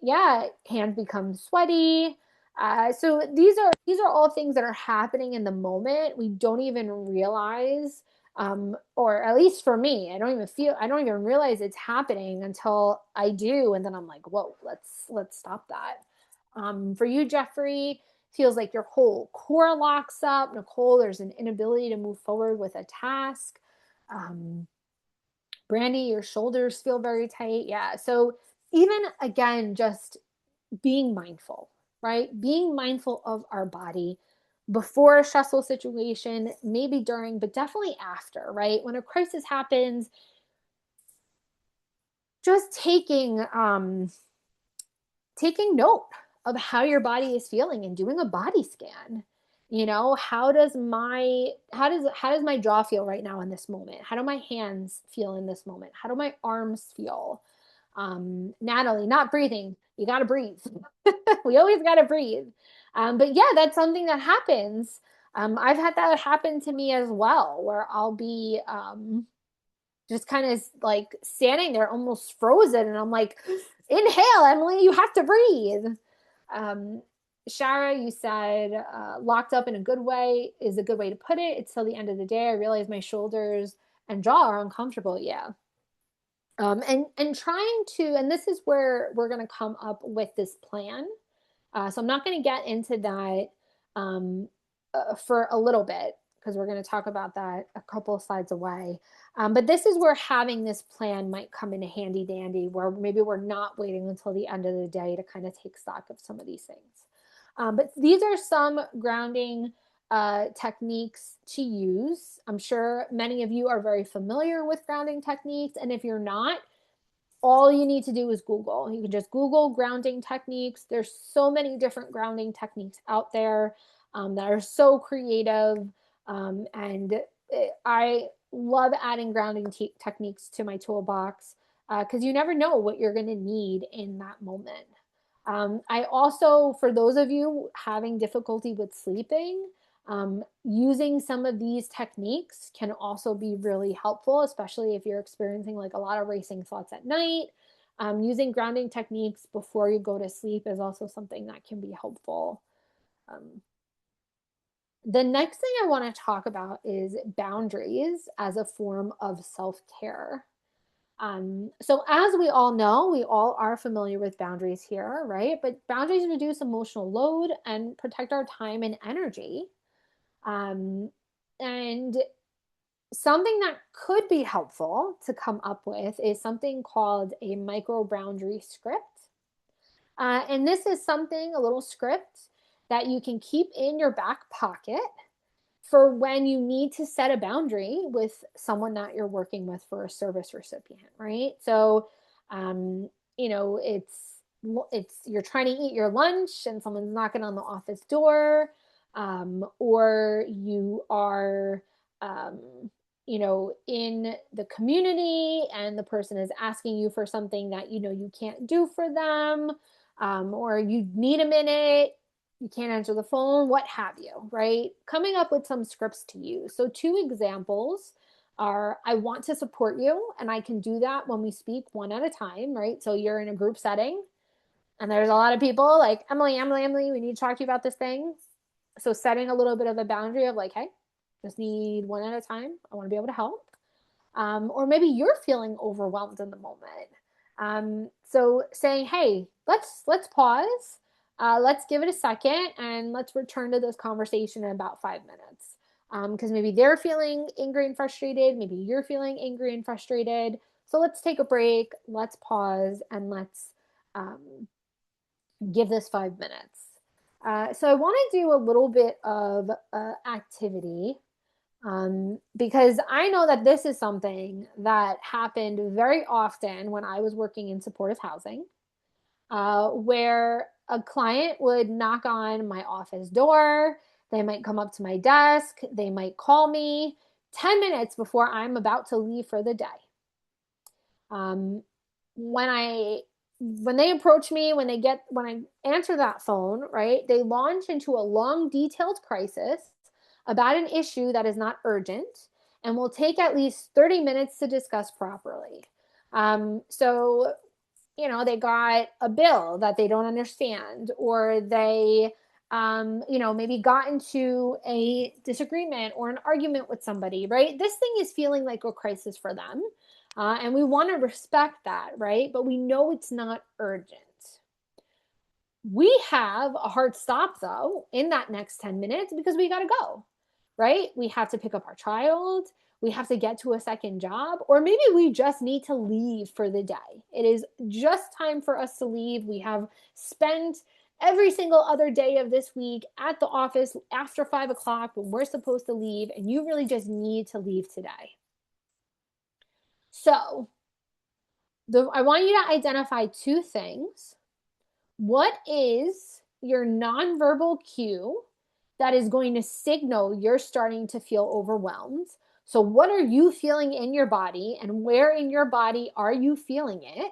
Yeah, hands become sweaty. So these are all things that are happening in the moment. We don't even realize, or at least for me, I don't even realize it's happening until I do, and then I'm like, whoa, let's stop that. For you, Jeffrey, feels like your whole core locks up. Nicole, there's an inability to move forward with a task. Brandy, your shoulders feel very tight. Yeah. So even again, just being mindful, right? Being mindful of our body before a stressful situation, maybe during, but definitely after, right? When a crisis happens, just taking note of how your body is feeling and doing a body scan. How does my jaw feel right now in this moment? How do my hands feel in this moment? How do my arms feel? Natalie, not breathing. You got to breathe. We always got to breathe. But yeah, that's something that happens. I've had that happen to me as well, where I'll be just kind of like standing there almost frozen. And I'm like, inhale, Emily, you have to breathe. Um, Shara, you said locked up in a good way is a good way to put it. It's till the end of the day. I realize my shoulders and jaw are uncomfortable. Yeah. And trying to, and this is where we're going to come up with this plan. So I'm not going to get into that for a little bit, because we're going to talk about that a couple of slides away. But this is where having this plan might come in handy dandy, where maybe we're not waiting until the end of the day to kind of take stock of some of these things. But these are some grounding techniques to use. I'm sure many of you are very familiar with grounding techniques. And if you're not, all you need to do is Google. You can just Google grounding techniques. There's so many different grounding techniques out there that are so creative. And I love adding grounding techniques to my toolbox because you never know what you're going to need in that moment. I also, for those of you having difficulty with sleeping, using some of these techniques can also be really helpful, especially if you're experiencing like a lot of racing thoughts at night. Using grounding techniques before you go to sleep is also something that can be helpful. The next thing I want to talk about is boundaries as a form of self-care. So as we all know, we all are familiar with boundaries here, right? But boundaries reduce emotional load and protect our time and energy. And something that could be helpful to come up with is something called a micro boundary script. And this is something, a little script that you can keep in your back pocket for when you need to set a boundary with someone that you're working with for a service recipient, right? So, you know, it's you're trying to eat your lunch and someone's knocking on the office door, or you are, you know, in the community and the person is asking you for something that you know you can't do for them, or you need a minute, you can't answer the phone, what have you, right? Coming up with some scripts to use. So, two examples are I want to support you, and I can do that when we speak one at a time, right? So, you're in a group setting, and there's a lot of people like, Emily, we need to talk to you about this thing. So, setting a little bit of a boundary of like, hey, just need one at a time. I want to be able to help. Or maybe you're feeling overwhelmed in the moment. So saying, hey, let's pause. Let's give it a second and let's return to this conversation in about 5 minutes. Because maybe they're feeling angry and frustrated. Maybe you're feeling angry and frustrated. So let's take a break. Let's pause and let's give this 5 minutes. So I want to do a little bit of activity because I know that this is something that happened very often when I was working in supportive housing, where a client would knock on my office door. They might come up to my desk. They might call me 10 minutes before I'm about to leave for the day. Um, when they approach me, when I answer that phone, right, they launch into a long, detailed crisis about an issue that is not urgent and will take at least 30 minutes to discuss properly. So, you know, they got a bill that they don't understand, or they, you know, maybe got into a disagreement or an argument with somebody, right? This thing is feeling like a crisis for them. And we want to respect that, right? But we know it's not urgent. We have a hard stop, though, in that next 10 minutes because we got to go, right? We have to pick up our child. We have to get to a second job, or maybe we just need to leave for the day. It is just time for us to leave. We have spent every single other day of this week at the office after 5 o'clock when we're supposed to leave, and you really just need to leave today. So, I want you to identify two things. What is your nonverbal cue that is going to signal you're starting to feel overwhelmed? So, what are you feeling in your body, and where in your body are you feeling it?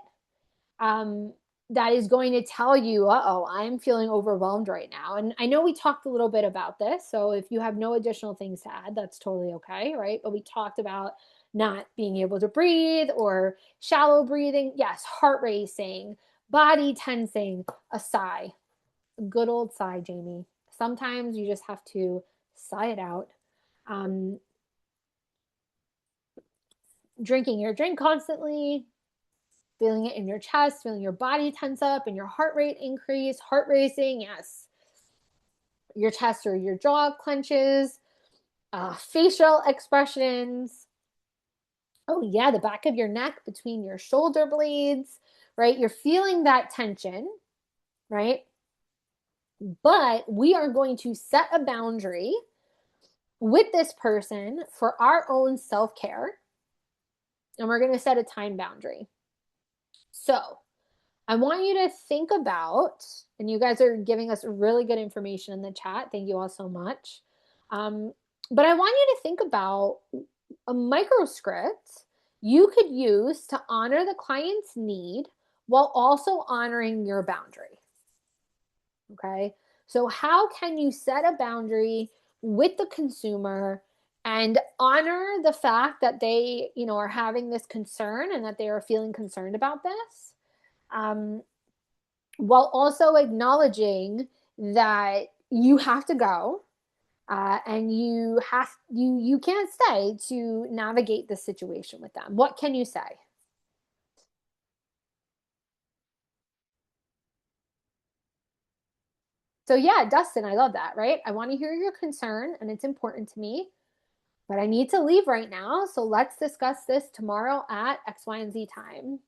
That is going to tell you, uh-oh, I'm feeling overwhelmed right now. And I know we talked a little bit about this. So, if you have no additional things to add, that's totally okay, right? But we talked about not being able to breathe or shallow breathing. Yes, heart racing, body tensing, a sigh. A good old sigh, Jamie. Sometimes you just have to sigh it out. Drinking your drink constantly, feeling it in your chest, feeling your body tense up and your heart rate increase, heart racing, yes. Your chest or your jaw clenches. Facial expressions. Oh, yeah, the back of your neck between your shoulder blades, right? You're feeling that tension, right? But we are going to set a boundary with this person for our own self care, and we're going to set a time boundary. So, I want you to think about, and you guys are giving us really good information in the chat. Thank you all so much. Um, but I want you to think about a microscript you could use to honor the client's need while also honoring your boundary. Okay. So, how can you set a boundary with the consumer and honor the fact that they, are having this concern and that they are feeling concerned about this? While also acknowledging that you have to go, and you can't stay to navigate the situation with them. What can you say? So yeah, Dustin, I love that, right? I want to hear your concern and it's important to me, but I need to leave right now. So let's discuss this tomorrow at X, Y, and Z time.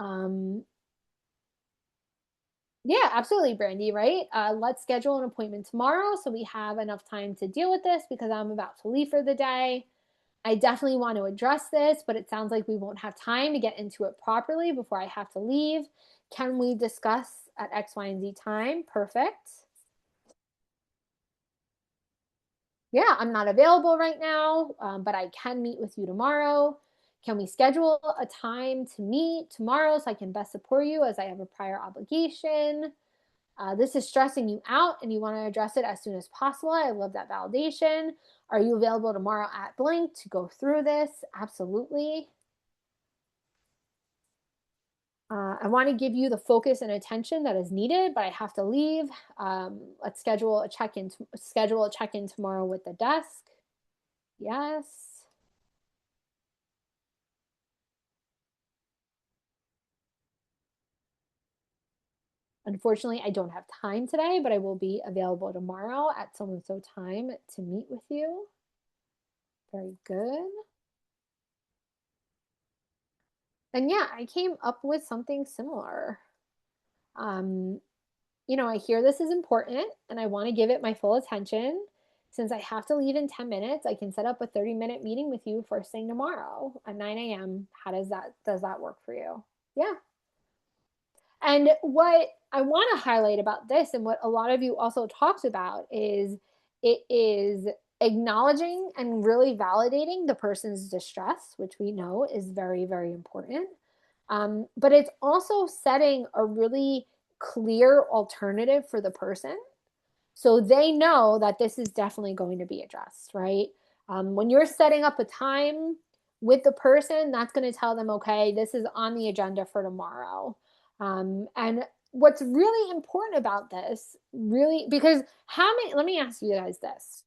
Um, yeah, absolutely, Brandy, right? Let's schedule an appointment tomorrow so we have enough time to deal with this because I'm about to leave for the day. I definitely want to address this, but it sounds like we won't have time to get into it properly before I have to leave. Can we discuss at X, Y, and Z time? Perfect. Yeah, I'm not available right now, but I can meet with you tomorrow. Can we schedule a time to meet tomorrow so I can best support you as I have a prior obligation? This is stressing you out and you want to address it as soon as possible. I love that validation. Are you available tomorrow at blank to go through this? Absolutely. I want to give you the focus and attention that is needed, but I have to leave. Let's schedule a check-in. Schedule a check-in tomorrow with the desk. Yes. Unfortunately, I don't have time today, but I will be available tomorrow at so and so time to meet with you. Very good. And yeah, I came up with something similar. Um, I hear this is important and I want to give it my full attention. Since I have to leave in 10 minutes, I can set up a 30-minute meeting with you first thing tomorrow at 9 a.m. How does that work for you? Yeah. And what I want to highlight about this and what a lot of you also talked about is it is acknowledging and really validating the person's distress, which we know is very, very important. But it's also setting a really clear alternative for the person so they know that this is definitely going to be addressed, right? When you're setting up a time with the person, that's going to tell them, okay, this is on the agenda for tomorrow. And what's really important about this, really, because let me ask you guys this.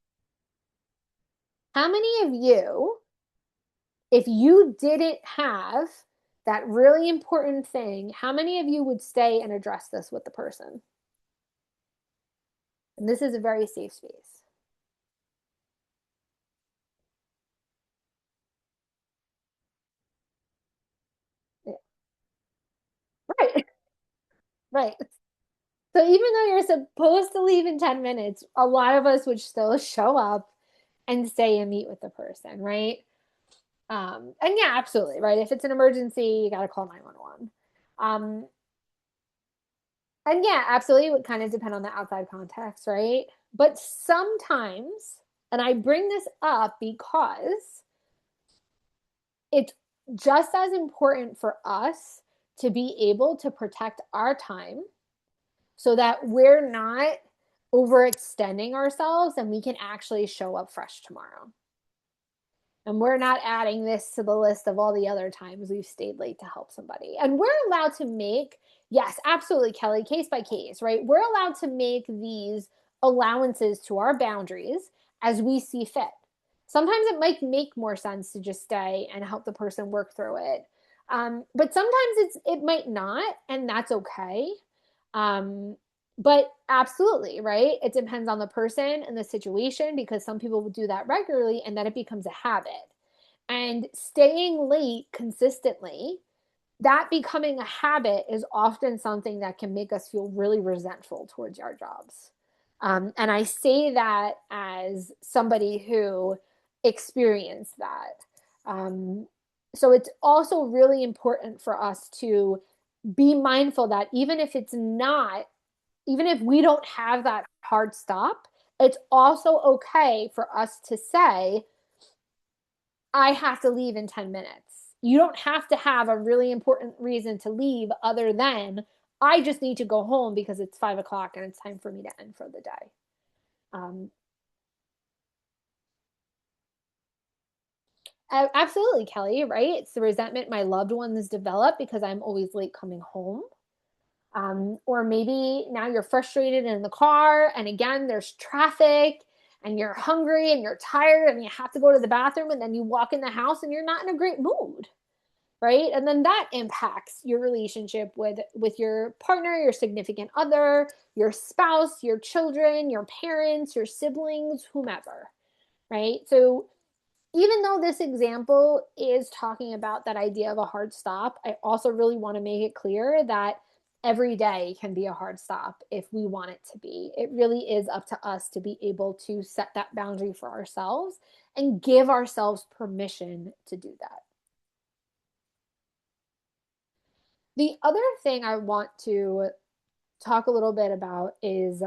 How many of you, if you didn't have that really important thing, how many of you would stay and address this with the person? And this is a very safe space. Yeah. Right. Right. So even though you're supposed to leave in 10 minutes, a lot of us would still show up and stay and meet with the person, right? And yeah, absolutely, right? If it's an emergency, you got to call 911. Um, and yeah, absolutely, it would kind of depend on the outside context, right? But sometimes, and I bring this up because it's just as important for us to be able to protect our time so that we're not overextending ourselves and we can actually show up fresh tomorrow. And we're not adding this to the list of all the other times we've stayed late to help somebody. And we're allowed to make, yes, absolutely, Kelly, case by case, right? We're allowed to make these allowances to our boundaries as we see fit. Sometimes it might make more sense to just stay and help the person work through it. But sometimes it might not, and that's okay. Um, But absolutely, right? It depends on the person and the situation because some people will do that regularly and then it becomes a habit. And staying late consistently, that becoming a habit is often something that can make us feel really resentful towards our jobs. And I say that as somebody who experienced that. Um, so it's also really important for us to be mindful that even if we don't have that hard stop, it's also okay for us to say, I have to leave in 10 minutes. You don't have to have a really important reason to leave other than I just need to go home because it's 5 o'clock and it's time for me to end for the day. Um, Absolutely, Kelly, right? It's the resentment my loved ones develop because I'm always late coming home. Or maybe now you're frustrated in the car, and again, there's traffic, and you're hungry and you're tired, and you have to go to the bathroom, and then you walk in the house and you're not in a great mood, right? And then that impacts your relationship with your partner, your significant other, your spouse, your children, your parents, your siblings, whomever, right? So even though this example is talking about that idea of a hard stop, I also really want to make it clear that every day can be a hard stop if we want it to be. It really is up to us to be able to set that boundary for ourselves and give ourselves permission to do that. The other thing I want to talk a little bit about is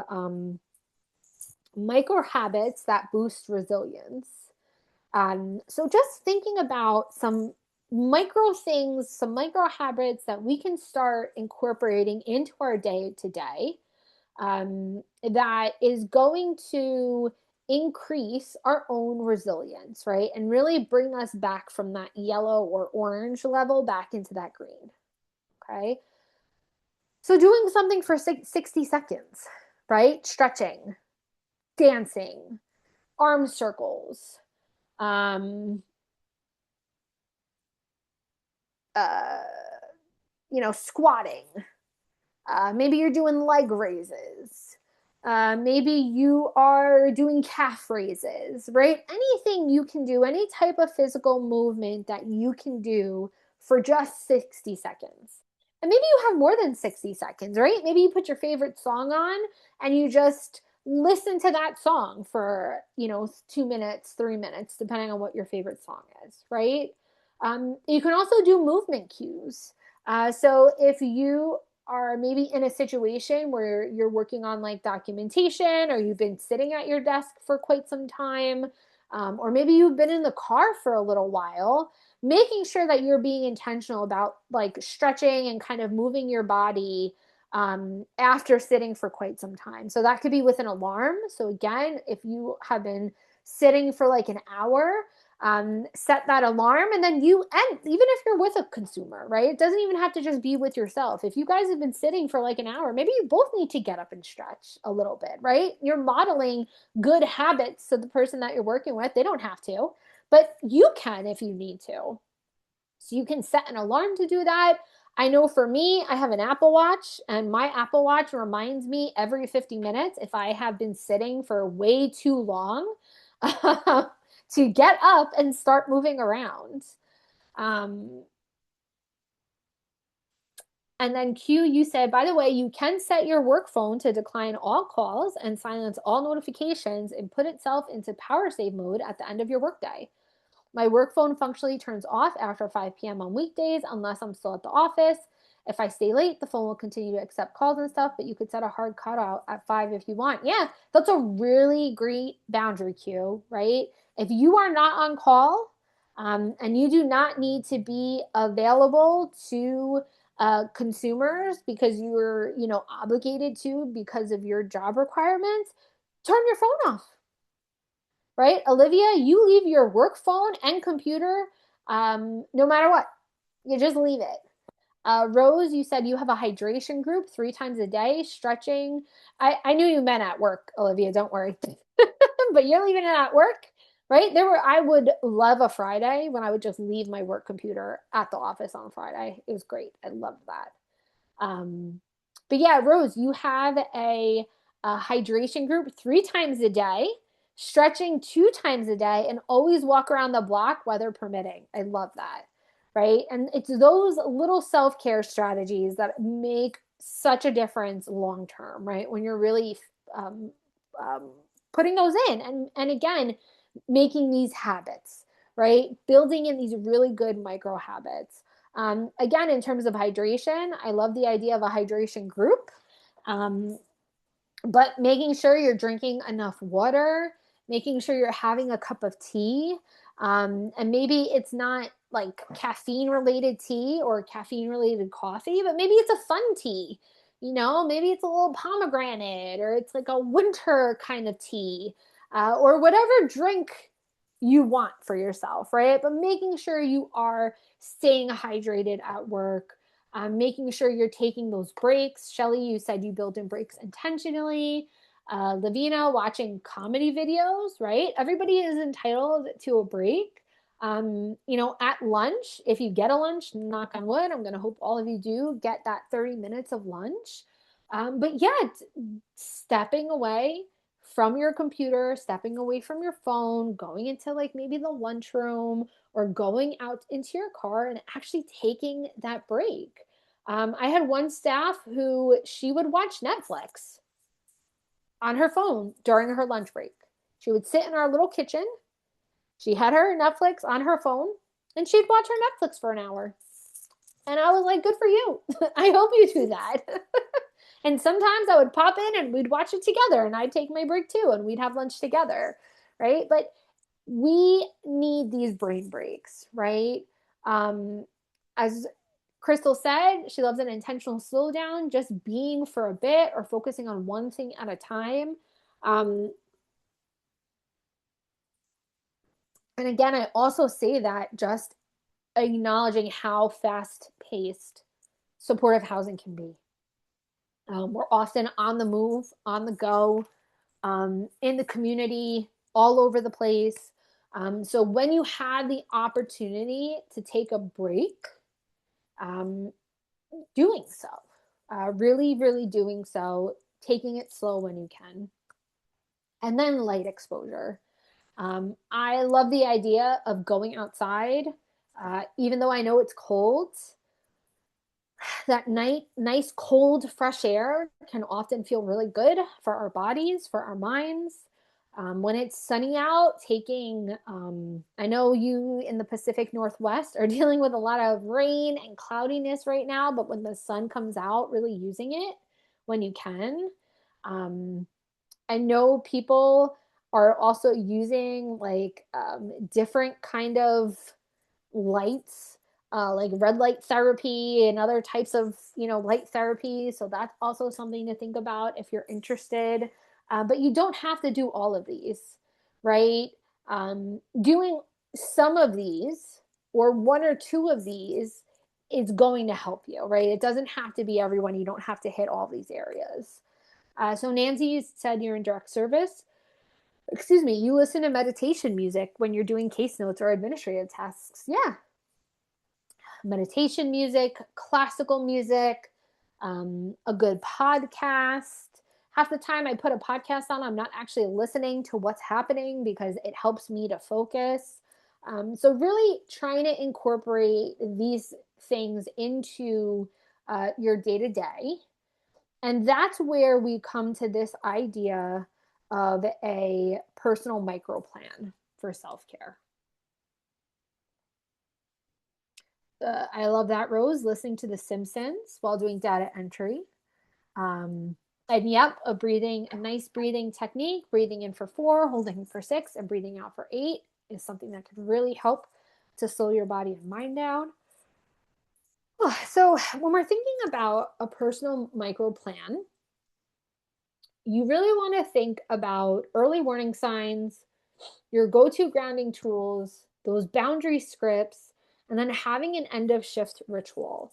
micro habits that boost resilience. So just thinking about some micro things, some micro habits that we can start incorporating into our day to day that is going to increase our own resilience, right? And really bring us back from that yellow or orange level back into that green. Okay. So doing something for 60 seconds, right? Stretching, dancing, arm circles, um, uh, squatting. Maybe you're doing leg raises. Maybe you are doing calf raises, right? Anything you can do, any type of physical movement that you can do for just 60 seconds. And maybe you have more than 60 seconds, right? Maybe you put your favorite song on and you just listen to that song for, 2 minutes, 3 minutes, depending on what your favorite song is, right? You can also do movement cues. So if you are maybe in a situation where you're working on like documentation or you've been sitting at your desk for quite some time, or maybe you've been in the car for a little while, making sure that you're being intentional about like stretching and kind of moving your body after sitting for quite some time. So that could be with an alarm. So again, if you have been sitting for like an hour, set that alarm, and then even if you're with a consumer, right? It doesn't even have to just be with yourself. If you guys have been sitting for like an hour, maybe you both need to get up and stretch a little bit, right? You're modeling good habits so the person that you're working with, they don't have to, but you can if you need to. So you can set an alarm to do that. I know for me, I have an Apple Watch, and my Apple Watch reminds me every 50 minutes if I have been sitting for way too long to get up and start moving around. Um, and then Q, you said, by the way, you can set your work phone to decline all calls and silence all notifications and put itself into power save mode at the end of your workday. My work phone functionally turns off after 5 p.m. on weekdays unless I'm still at the office. If I stay late, the phone will continue to accept calls and stuff, but you could set a hard cutout at 5 if you want. Yeah, that's a really great boundary cue, right? If you are not on call and you do not need to be available to consumers because you're, obligated to because of your job requirements, turn your phone off, right? Olivia, you leave your work phone and computer no matter what. You just leave it. Rose, you said you have a hydration group 3 times a day, stretching. I knew you meant at work, Olivia, don't worry. But you're leaving it at work, right? I would love a Friday when I would just leave my work computer at the office on Friday. It was great. I loved that. Um, But yeah, Rose, you have a hydration group 3 times a day, stretching 2 times a day, and always walk around the block, weather permitting. I love that. Right. And it's those little self care strategies that make such a difference long term, right? When you're really um, um, putting those in. And again, making these habits, right? Building in these really good micro habits. Again, in terms of hydration, I love the idea of a hydration group. Um, but making sure you're drinking enough water, making sure you're having a cup of tea, and maybe it's not like caffeine related tea or caffeine related coffee, but maybe it's a fun tea. Maybe it's a little pomegranate, or it's like a winter kind of tea, or whatever drink you want for yourself, right? But making sure you are staying hydrated at work, making sure you're taking those breaks. Shelly, you said you build in breaks intentionally. Lavina, watching comedy videos, right? Everybody is entitled to a break. At lunch, if you get a lunch, knock on wood, I'm going to hope all of you do get that 30 minutes of lunch. But yeah, stepping away from your computer, stepping away from your phone, going into like maybe the lunchroom or going out into your car and actually taking that break. I had one staff who she would watch Netflix on her phone during her lunch break. She would sit in our little kitchen. She had her Netflix on her phone and she'd watch her Netflix for an hour. And I was like, good for you. I hope you do that. And sometimes I would pop in and we'd watch it together and I'd take my break too and we'd have lunch together. Right. But we need these brain breaks, right? As Crystal said, she loves an intentional slowdown, just being for a bit or focusing on one thing at a time. Um, and again, I also say that just acknowledging how fast paced supportive housing can be. We're often on the move, on the go, in the community, all over the place. So when you have the opportunity to take a break, um, doing so, really, really doing so, taking it slow when you can, and then light exposure. I love the idea of going outside, even though I know it's cold. That nice, cold, fresh air can often feel really good for our bodies, for our minds. When it's sunny out, I know you in the Pacific Northwest are dealing with a lot of rain and cloudiness right now, but when the sun comes out, really using it when you can. Um, I know people are also using like different kind of lights, like red light therapy and other types of light therapy. So that's also something to think about if you're interested. But you don't have to do all of these, right? Doing some of these or one or two of these is going to help you, right? It doesn't have to be everyone. You don't have to hit all these areas. So Nancy said you're in direct service. Excuse me, you listen to meditation music when you're doing case notes or administrative tasks. Yeah, meditation music, classical music, a good podcast. Half the time I put a podcast on, I'm not actually listening to what's happening because it helps me to focus. So, really trying to incorporate these things into your day to day. And that's where we come to this idea of a personal micro plan for self care. I love that, Rose, listening to The Simpsons while doing data entry. Um, and yep, a nice breathing technique, breathing in for 4, holding for 6, and breathing out for 8 is something that can really help to slow your body and mind down. So, when we're thinking about a personal micro plan, you really want to think about early warning signs, your go to grounding tools, those boundary scripts, and then having an end of shift ritual.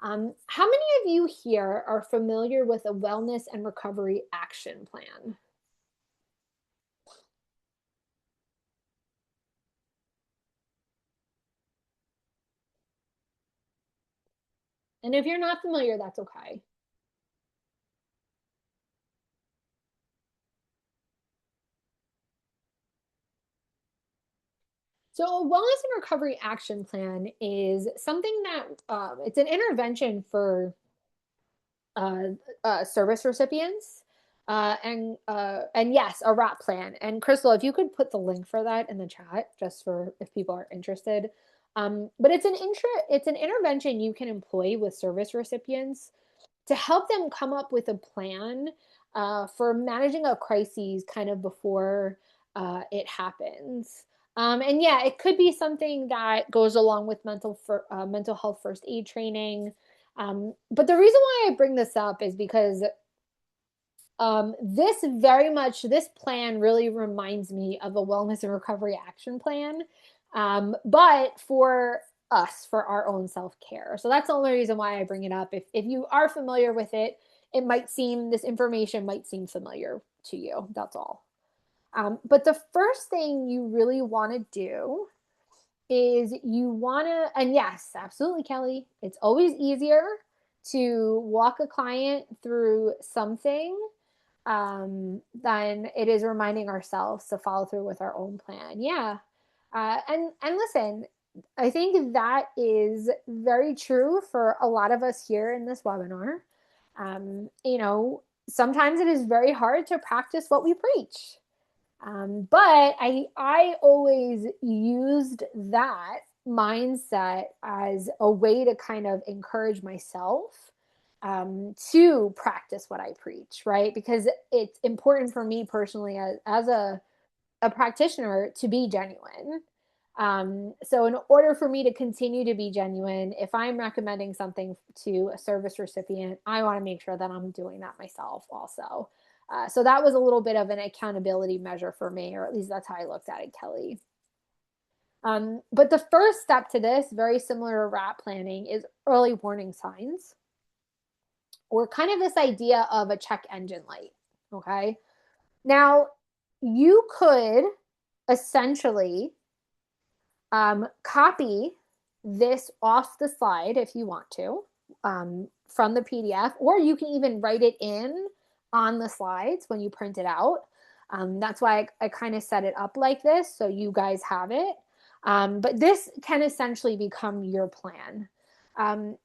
How many of you here are familiar with a wellness and recovery action plan? And if you're not familiar, that's okay. So, a wellness and recovery action plan is something that it's an intervention for uh, service recipients, and yes, a RAP plan. And Crystal, if you could put the link for that in the chat, just for if people are interested. But it's an intervention you can employ with service recipients to help them come up with a plan for managing a crisis kind of before it happens. And yeah, it could be something that goes along with mental health first aid training. But the reason why I bring this up is because this plan really reminds me of a wellness and recovery action plan, but for us, for our own self care. So that's the only reason why I bring it up. If you are familiar with it, this information might seem familiar to you. That's all. But the first thing you really want to do is you want to, and yes, absolutely, Kelly, it's always easier to walk a client through something than it is reminding ourselves to follow through with our own plan. Yeah. And listen, I think that is very true for a lot of us here in this webinar. You know, sometimes it is very hard to practice what we preach. But I always used that mindset as a way to kind of encourage myself to practice what I preach, right? Because it's important for me personally as a practitioner to be genuine. So in order for me to continue to be genuine, if I'm recommending something to a service recipient, I want to make sure that I'm doing that myself also. So that was a little bit of an accountability measure for me, or at least that's how I looked at it, Kelly. But the first step to this, very similar to RAP planning, is early warning signs, or kind of this idea of a check engine light. Okay. Now, you could essentially copy this off the slide if you want to from the PDF, or you can even write it in on the slides when you print it out. That's why I kind of set it up like this so you guys have it. But this can essentially become your plan.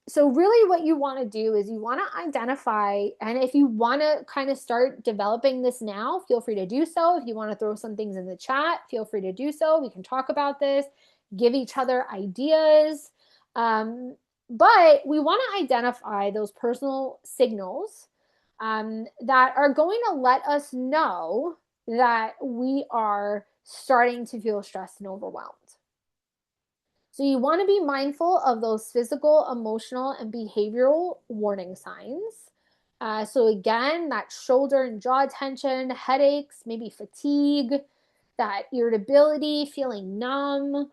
So really what you want to do is you want to identify, and if you want to kind of start developing this now, feel free to do so. If you want to throw some things in the chat, feel free to do so. We can talk about this, give each other ideas. But we want to identify those personal signals that are going to let us know that we are starting to feel stressed and overwhelmed. So you want to be mindful of those physical, emotional, and behavioral warning signs. So again, that shoulder and jaw tension, headaches, maybe fatigue, that irritability, feeling numb,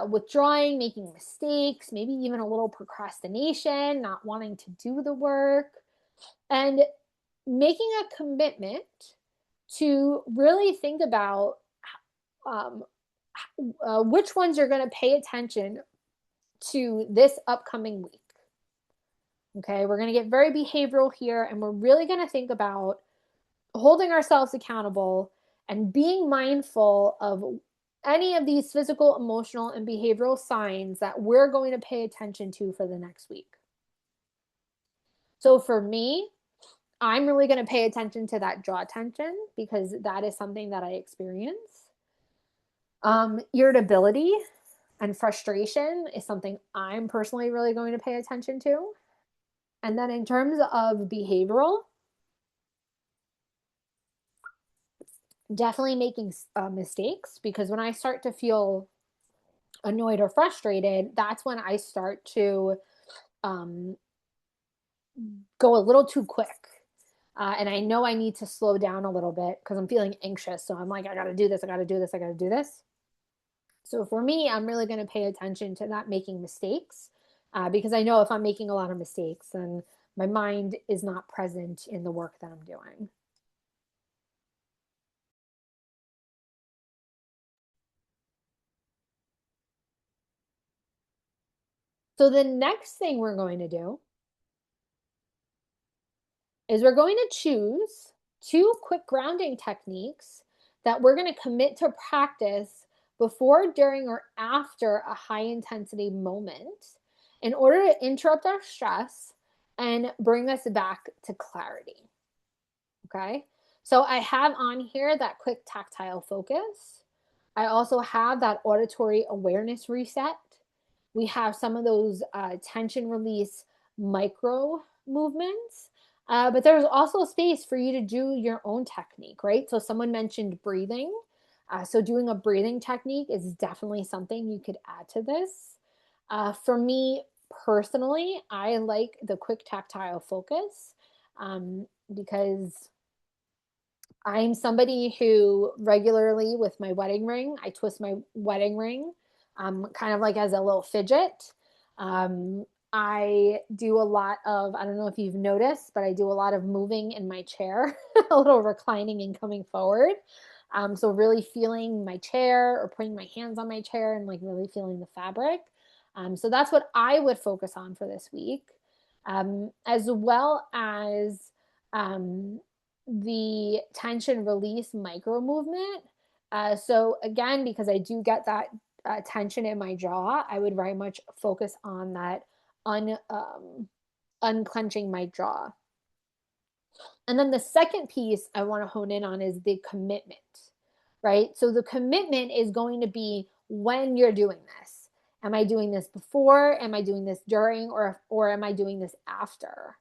withdrawing, making mistakes, maybe even a little procrastination, not wanting to do the work, and making a commitment to really think about um, which ones you're going to pay attention to this upcoming week. Okay, we're going to get very behavioral here, and we're really going to think about holding ourselves accountable and being mindful of any of these physical, emotional, and behavioral signs that we're going to pay attention to for the next week. So for me, I'm really going to pay attention to that jaw tension because that is something that I experience. Irritability and frustration is something I'm personally really going to pay attention to. And then in terms of behavioral, definitely making mistakes, because when I start to feel annoyed or frustrated, that's when I start to um, go a little too quick. And I know I need to slow down a little bit because I'm feeling anxious. So I'm like, I got to do this. I got to do this. I got to do this. So for me, I'm really going to pay attention to not making mistakes because I know if I'm making a lot of mistakes, then my mind is not present in the work that I'm doing. So the next thing we're going to do is we're going to choose 2 quick grounding techniques that we're going to commit to practice before, during, or after a high intensity moment in order to interrupt our stress and bring us back to clarity. Okay. So I have on here that quick tactile focus. I also have that auditory awareness reset. We have some of those tension release micro movements. But there's also space for you to do your own technique, right? So someone mentioned breathing. So doing a breathing technique is definitely something you could add to this. For me personally, I like the quick tactile focus because I'm somebody who regularly, with my wedding ring, I twist my wedding ring kind of like as a little fidget. Um, I do a lot of, I don't know if you've noticed, but I do a lot of moving in my chair, a little reclining and coming forward. So really feeling my chair or putting my hands on my chair and like really feeling the fabric. So that's what I would focus on for this week, as well as um, the tension release micro movement. So again, because I do get that tension in my jaw, I would very much focus on that unclenching my jaw. And then the second piece I want to hone in on is the commitment, right? So the commitment is going to be when you're doing this. Am I doing this before? Am I doing this during? Or am I doing this after?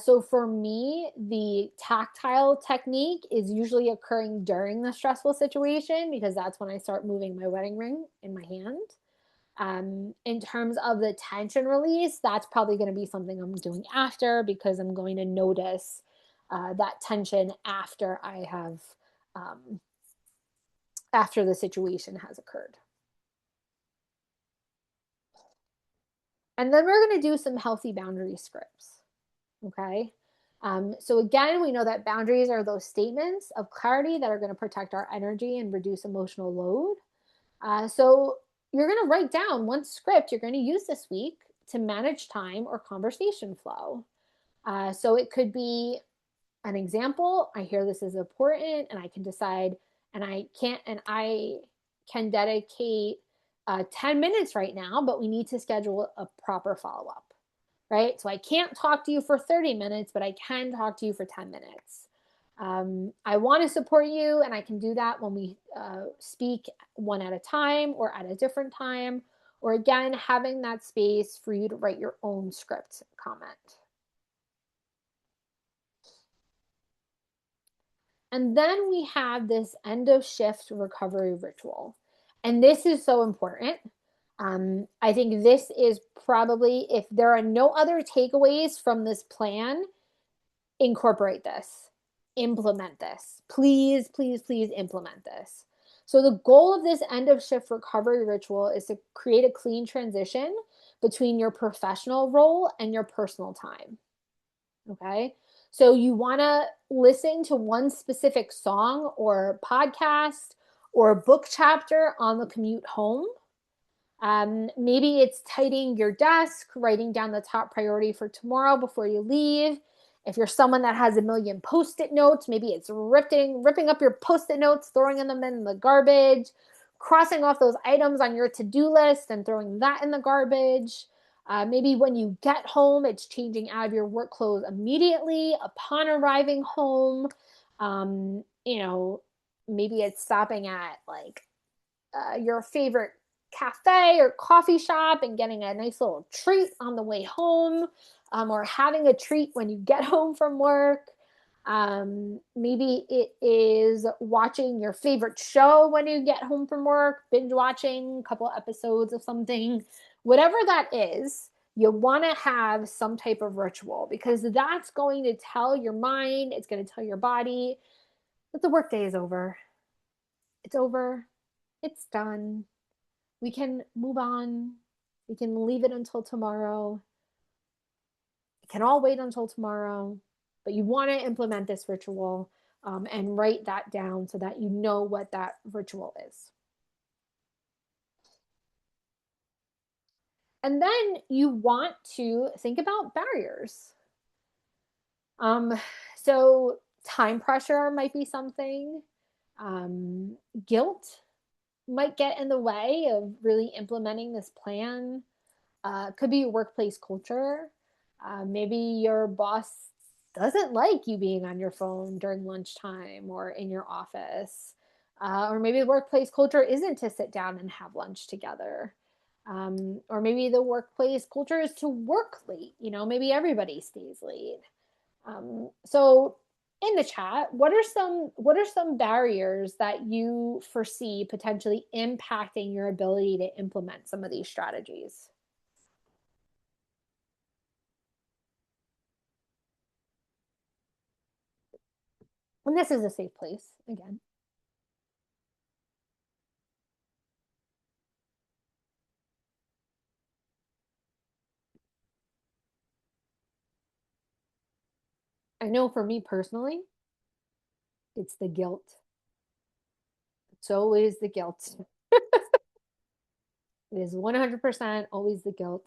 So for me, the tactile technique is usually occurring during the stressful situation because that's when I start moving my wedding ring in my hand. In terms of the tension release, that's probably going to be something I'm doing after because I'm going to notice that tension after I have, after the situation has occurred. And then we're going to do some healthy boundary scripts. Okay. So again, we know that boundaries are those statements of clarity that are going to protect our energy and reduce emotional load. So you're going to write down one script you're going to use this week to manage time or conversation flow. So it could be an example. I hear this is important and I can decide and I can dedicate 10 minutes right now, but we need to schedule a proper follow up, right? So I can't talk to you for 30 minutes, but I can talk to you for 10 minutes. I want to support you, and I can do that when we speak one at a time or at a different time, or again, having that space for you to write your own script comment. And then we have this end of shift recovery ritual. And this is so important. I think this is probably, if there are no other takeaways from this plan, incorporate this, implement this. Please, please, please implement this. So, the goal of this end of shift recovery ritual is to create a clean transition between your professional role and your personal time. Okay. So you want to listen to one specific song or podcast or book chapter on the commute home. Maybe it's tidying your desk, writing down the top priority for tomorrow before you leave. If you're someone that has a million post-it notes, maybe it's ripping up your post-it notes, throwing them in the garbage, crossing off those items on your to-do list and throwing that in the garbage. Maybe when you get home, it's changing out of your work clothes immediately upon arriving home. Maybe it's stopping at like your favorite cafe or coffee shop and getting a nice little treat on the way home, or having a treat when you get home from work. Maybe it is watching your favorite show when you get home from work, binge watching a couple episodes of something. Whatever that is, you want to have some type of ritual because that's going to tell your mind, it's going to tell your body that the workday is over. It's over. It's done. We can move on. We can leave it until tomorrow. It can all wait until tomorrow. But you want to implement this ritual and write that down so that you know what that ritual is. And then you want to think about barriers. Um, so time pressure might be something, guilt, might get in the way of really implementing this plan could be your workplace culture. Maybe your boss doesn't like you being on your phone during lunchtime or in your office. Or maybe the workplace culture isn't to sit down and have lunch together. Or maybe the workplace culture is to work late. Maybe everybody stays late. So in the chat, what are some barriers that you foresee potentially impacting your ability to implement some of these strategies? And this is a safe place again. I know for me personally, it's the guilt. It's always the guilt. It is 100% always the guilt.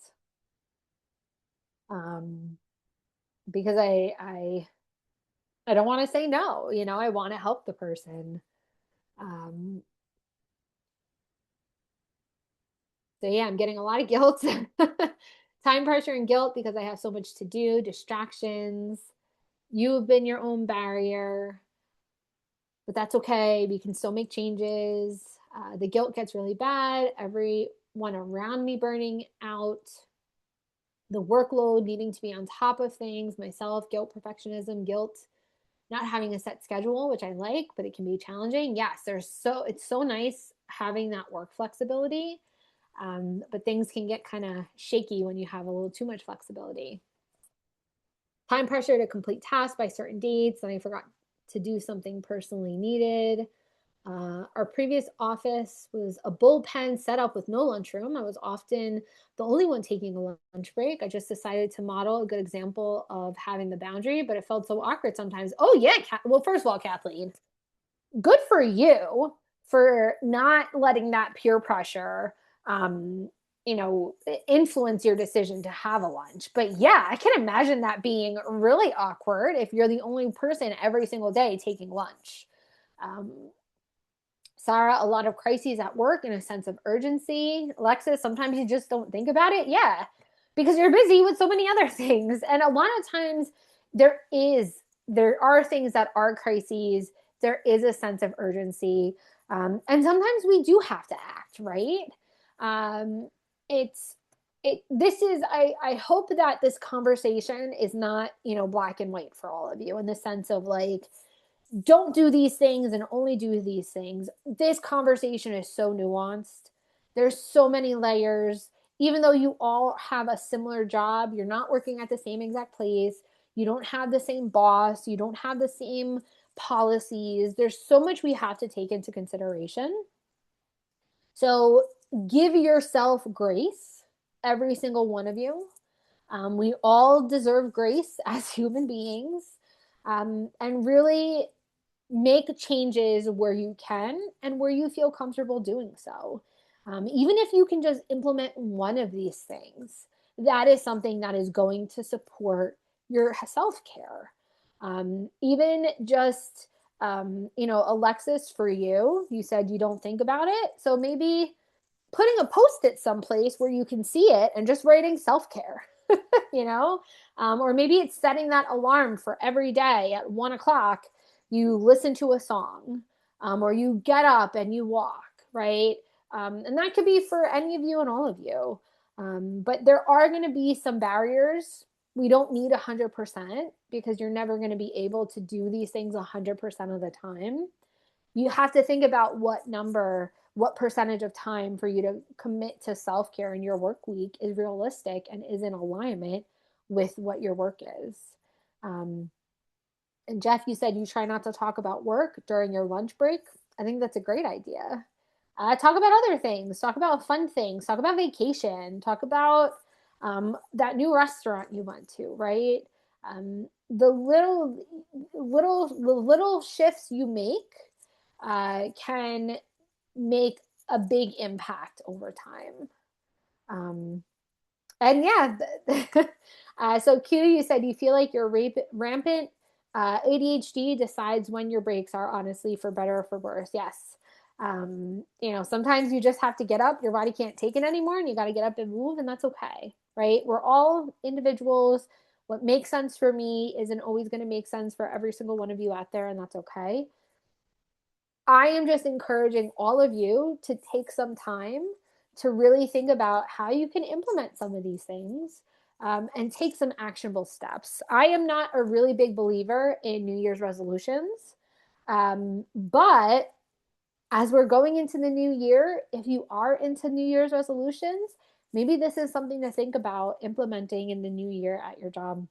Um, because I don't want to say no, I want to help the person. Um, so yeah, I'm getting a lot of guilt. Time pressure and guilt because I have so much to do, distractions. You've been your own barrier, but that's okay. We can still make changes. The guilt gets really bad. Everyone around me burning out, the workload needing to be on top of things, myself, guilt, perfectionism, guilt, not having a set schedule, which I like, but it can be challenging. Yes, it's so nice having that work flexibility. But things can get kind of shaky when you have a little too much flexibility. Time pressure to complete tasks by certain dates, and I forgot to do something personally needed. Our previous office was a bullpen setup with no lunchroom. I was often the only one taking a lunch break. I just decided to model a good example of having the boundary, but it felt so awkward sometimes. Oh, yeah. Well, first of all, Kathleen, good for you for not letting that peer pressure um influence your decision to have a lunch. But yeah, I can imagine that being really awkward if you're the only person every single day taking lunch. um Sarah, a lot of crises at work and a sense of urgency. Alexis, sometimes you just don't think about it. Yeah, because you're busy with so many other things. And a lot of times there are things that are crises. There is a sense of urgency. And sometimes we do have to act, right? Um, it's this is I hope that this conversation is not, black and white for all of you in the sense of like, don't do these things and only do these things. This conversation is so nuanced. There's so many layers. Even though you all have a similar job, you're not working at the same exact place. You don't have the same boss. You don't have the same policies. There's so much we have to take into consideration. So give yourself grace, every single one of you. We all deserve grace as human beings. And really make changes where you can and where you feel comfortable doing so. Even if you can just implement one of these things, that is something that is going to support your self care. Even just, Alexis, for you, you said you don't think about it. So maybe putting a post it someplace where you can see it and just writing self care, or maybe it's setting that alarm for every day at 1 o'clock. You listen to a song, or you get up and you walk, right? And that could be for any of you and all of you. But there are going to be some barriers. We don't need 100% because you're never going to be able to do these things 100% of the time. You have to think about what percentage of time for you to commit to self-care in your work week is realistic and is in alignment with what your work is. And Jeff, you said you try not to talk about work during your lunch break. I think that's a great idea. Talk about other things. Talk about fun things. Talk about vacation. Talk about that new restaurant you went to, right? The little shifts you make can make a big impact over time. And yeah, so Q, you said you feel like your rampant ADHD decides when your breaks are, honestly, for better or for worse. Yes. Sometimes you just have to get up, your body can't take it anymore, and you got to get up and move, and that's okay, right? We're all individuals. What makes sense for me isn't always going to make sense for every single one of you out there, and that's okay. I am just encouraging all of you to take some time to really think about how you can implement some of these things, and take some actionable steps. I am not a really big believer in New Year's resolutions, but as we're going into the new year, if you are into New Year's resolutions, maybe this is something to think about implementing in the new year at your job.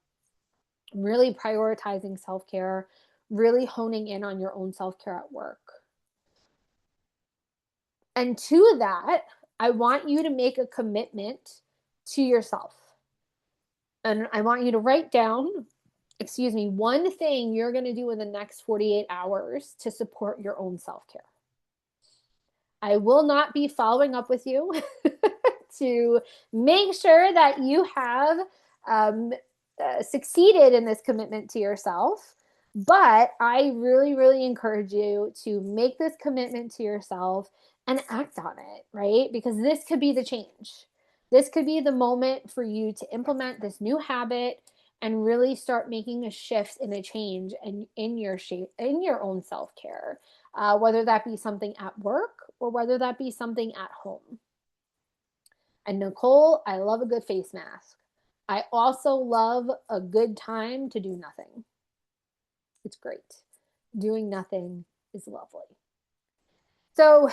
Really prioritizing self care, really honing in on your own self care at work. And to that, I want you to make a commitment to yourself. And I want you to write down, one thing you're going to do in the next 48 hours to support your own self care. I will not be following up with you to make sure that you have succeeded in this commitment to yourself. But I really, really encourage you to make this commitment to yourself and act on it, right? Because this could be the change. This could be the moment for you to implement this new habit and really start making a shift and a change in your own self-care, whether that be something at work or whether that be something at home. And Nicole, I love a good face mask. I also love a good time to do nothing. It's great. Doing nothing is lovely. So,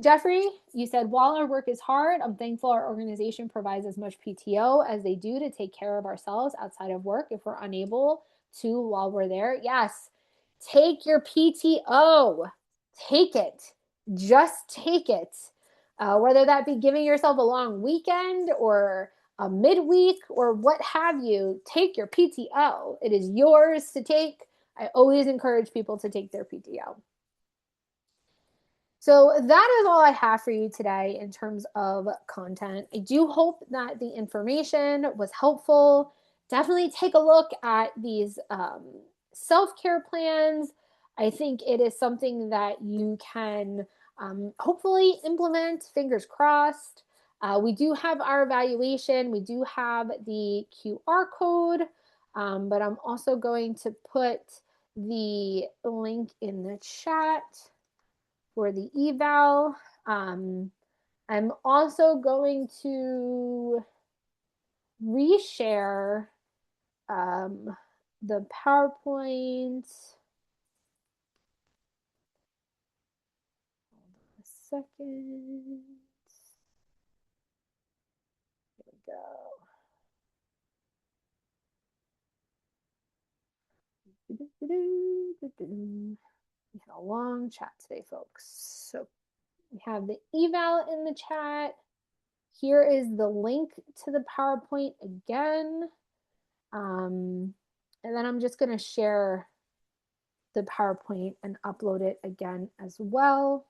Jeffrey, you said, while our work is hard, I'm thankful our organization provides as much PTO as they do to take care of ourselves outside of work if we're unable to while we're there. Yes, take your PTO. Take it. Just take it. Whether that be giving yourself a long weekend or a midweek or what have you, take your PTO. It is yours to take. I always encourage people to take their PTO. So that is all I have for you today in terms of content. I do hope that the information was helpful. Definitely take a look at these self-care plans. I think it is something that you can hopefully implement, fingers crossed. We do have our evaluation. We do have the QR code, but I'm also going to put the link in the chat for the eval. I'm also going to reshare the PowerPoint. Hold on a second. Here we go. We had a long chat today, folks. So we have the eval in the chat. Here is the link to the PowerPoint again. And then I'm just going to share the PowerPoint and upload it again as well,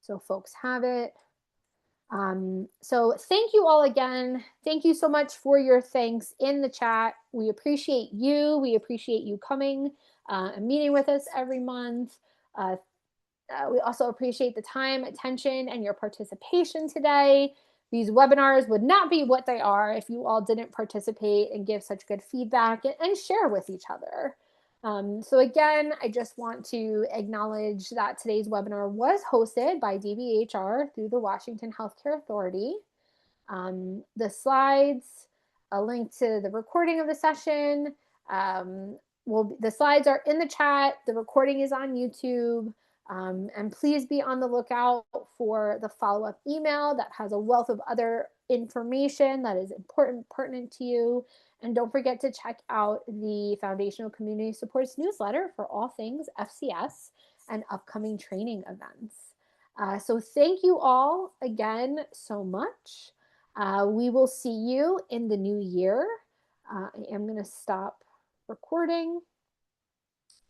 so folks have it. So thank you all again. Thank you so much for your thanks in the chat. We appreciate you. We appreciate you coming and meeting with us every month. We also appreciate the time, attention, and your participation today. These webinars would not be what they are if you all didn't participate and give such good feedback and share with each other. So again, I just want to acknowledge that today's webinar was hosted by DBHR through the Washington Healthcare Authority. The slides, a link to the recording of the session, the slides are in the chat. The recording is on YouTube. And please be on the lookout for the follow-up email that has a wealth of other information that is important, pertinent to you. And don't forget to check out the Foundational Community Supports newsletter for all things FCS and upcoming training events. So thank you all again so much. We will see you in the new year. I am going to stop recording.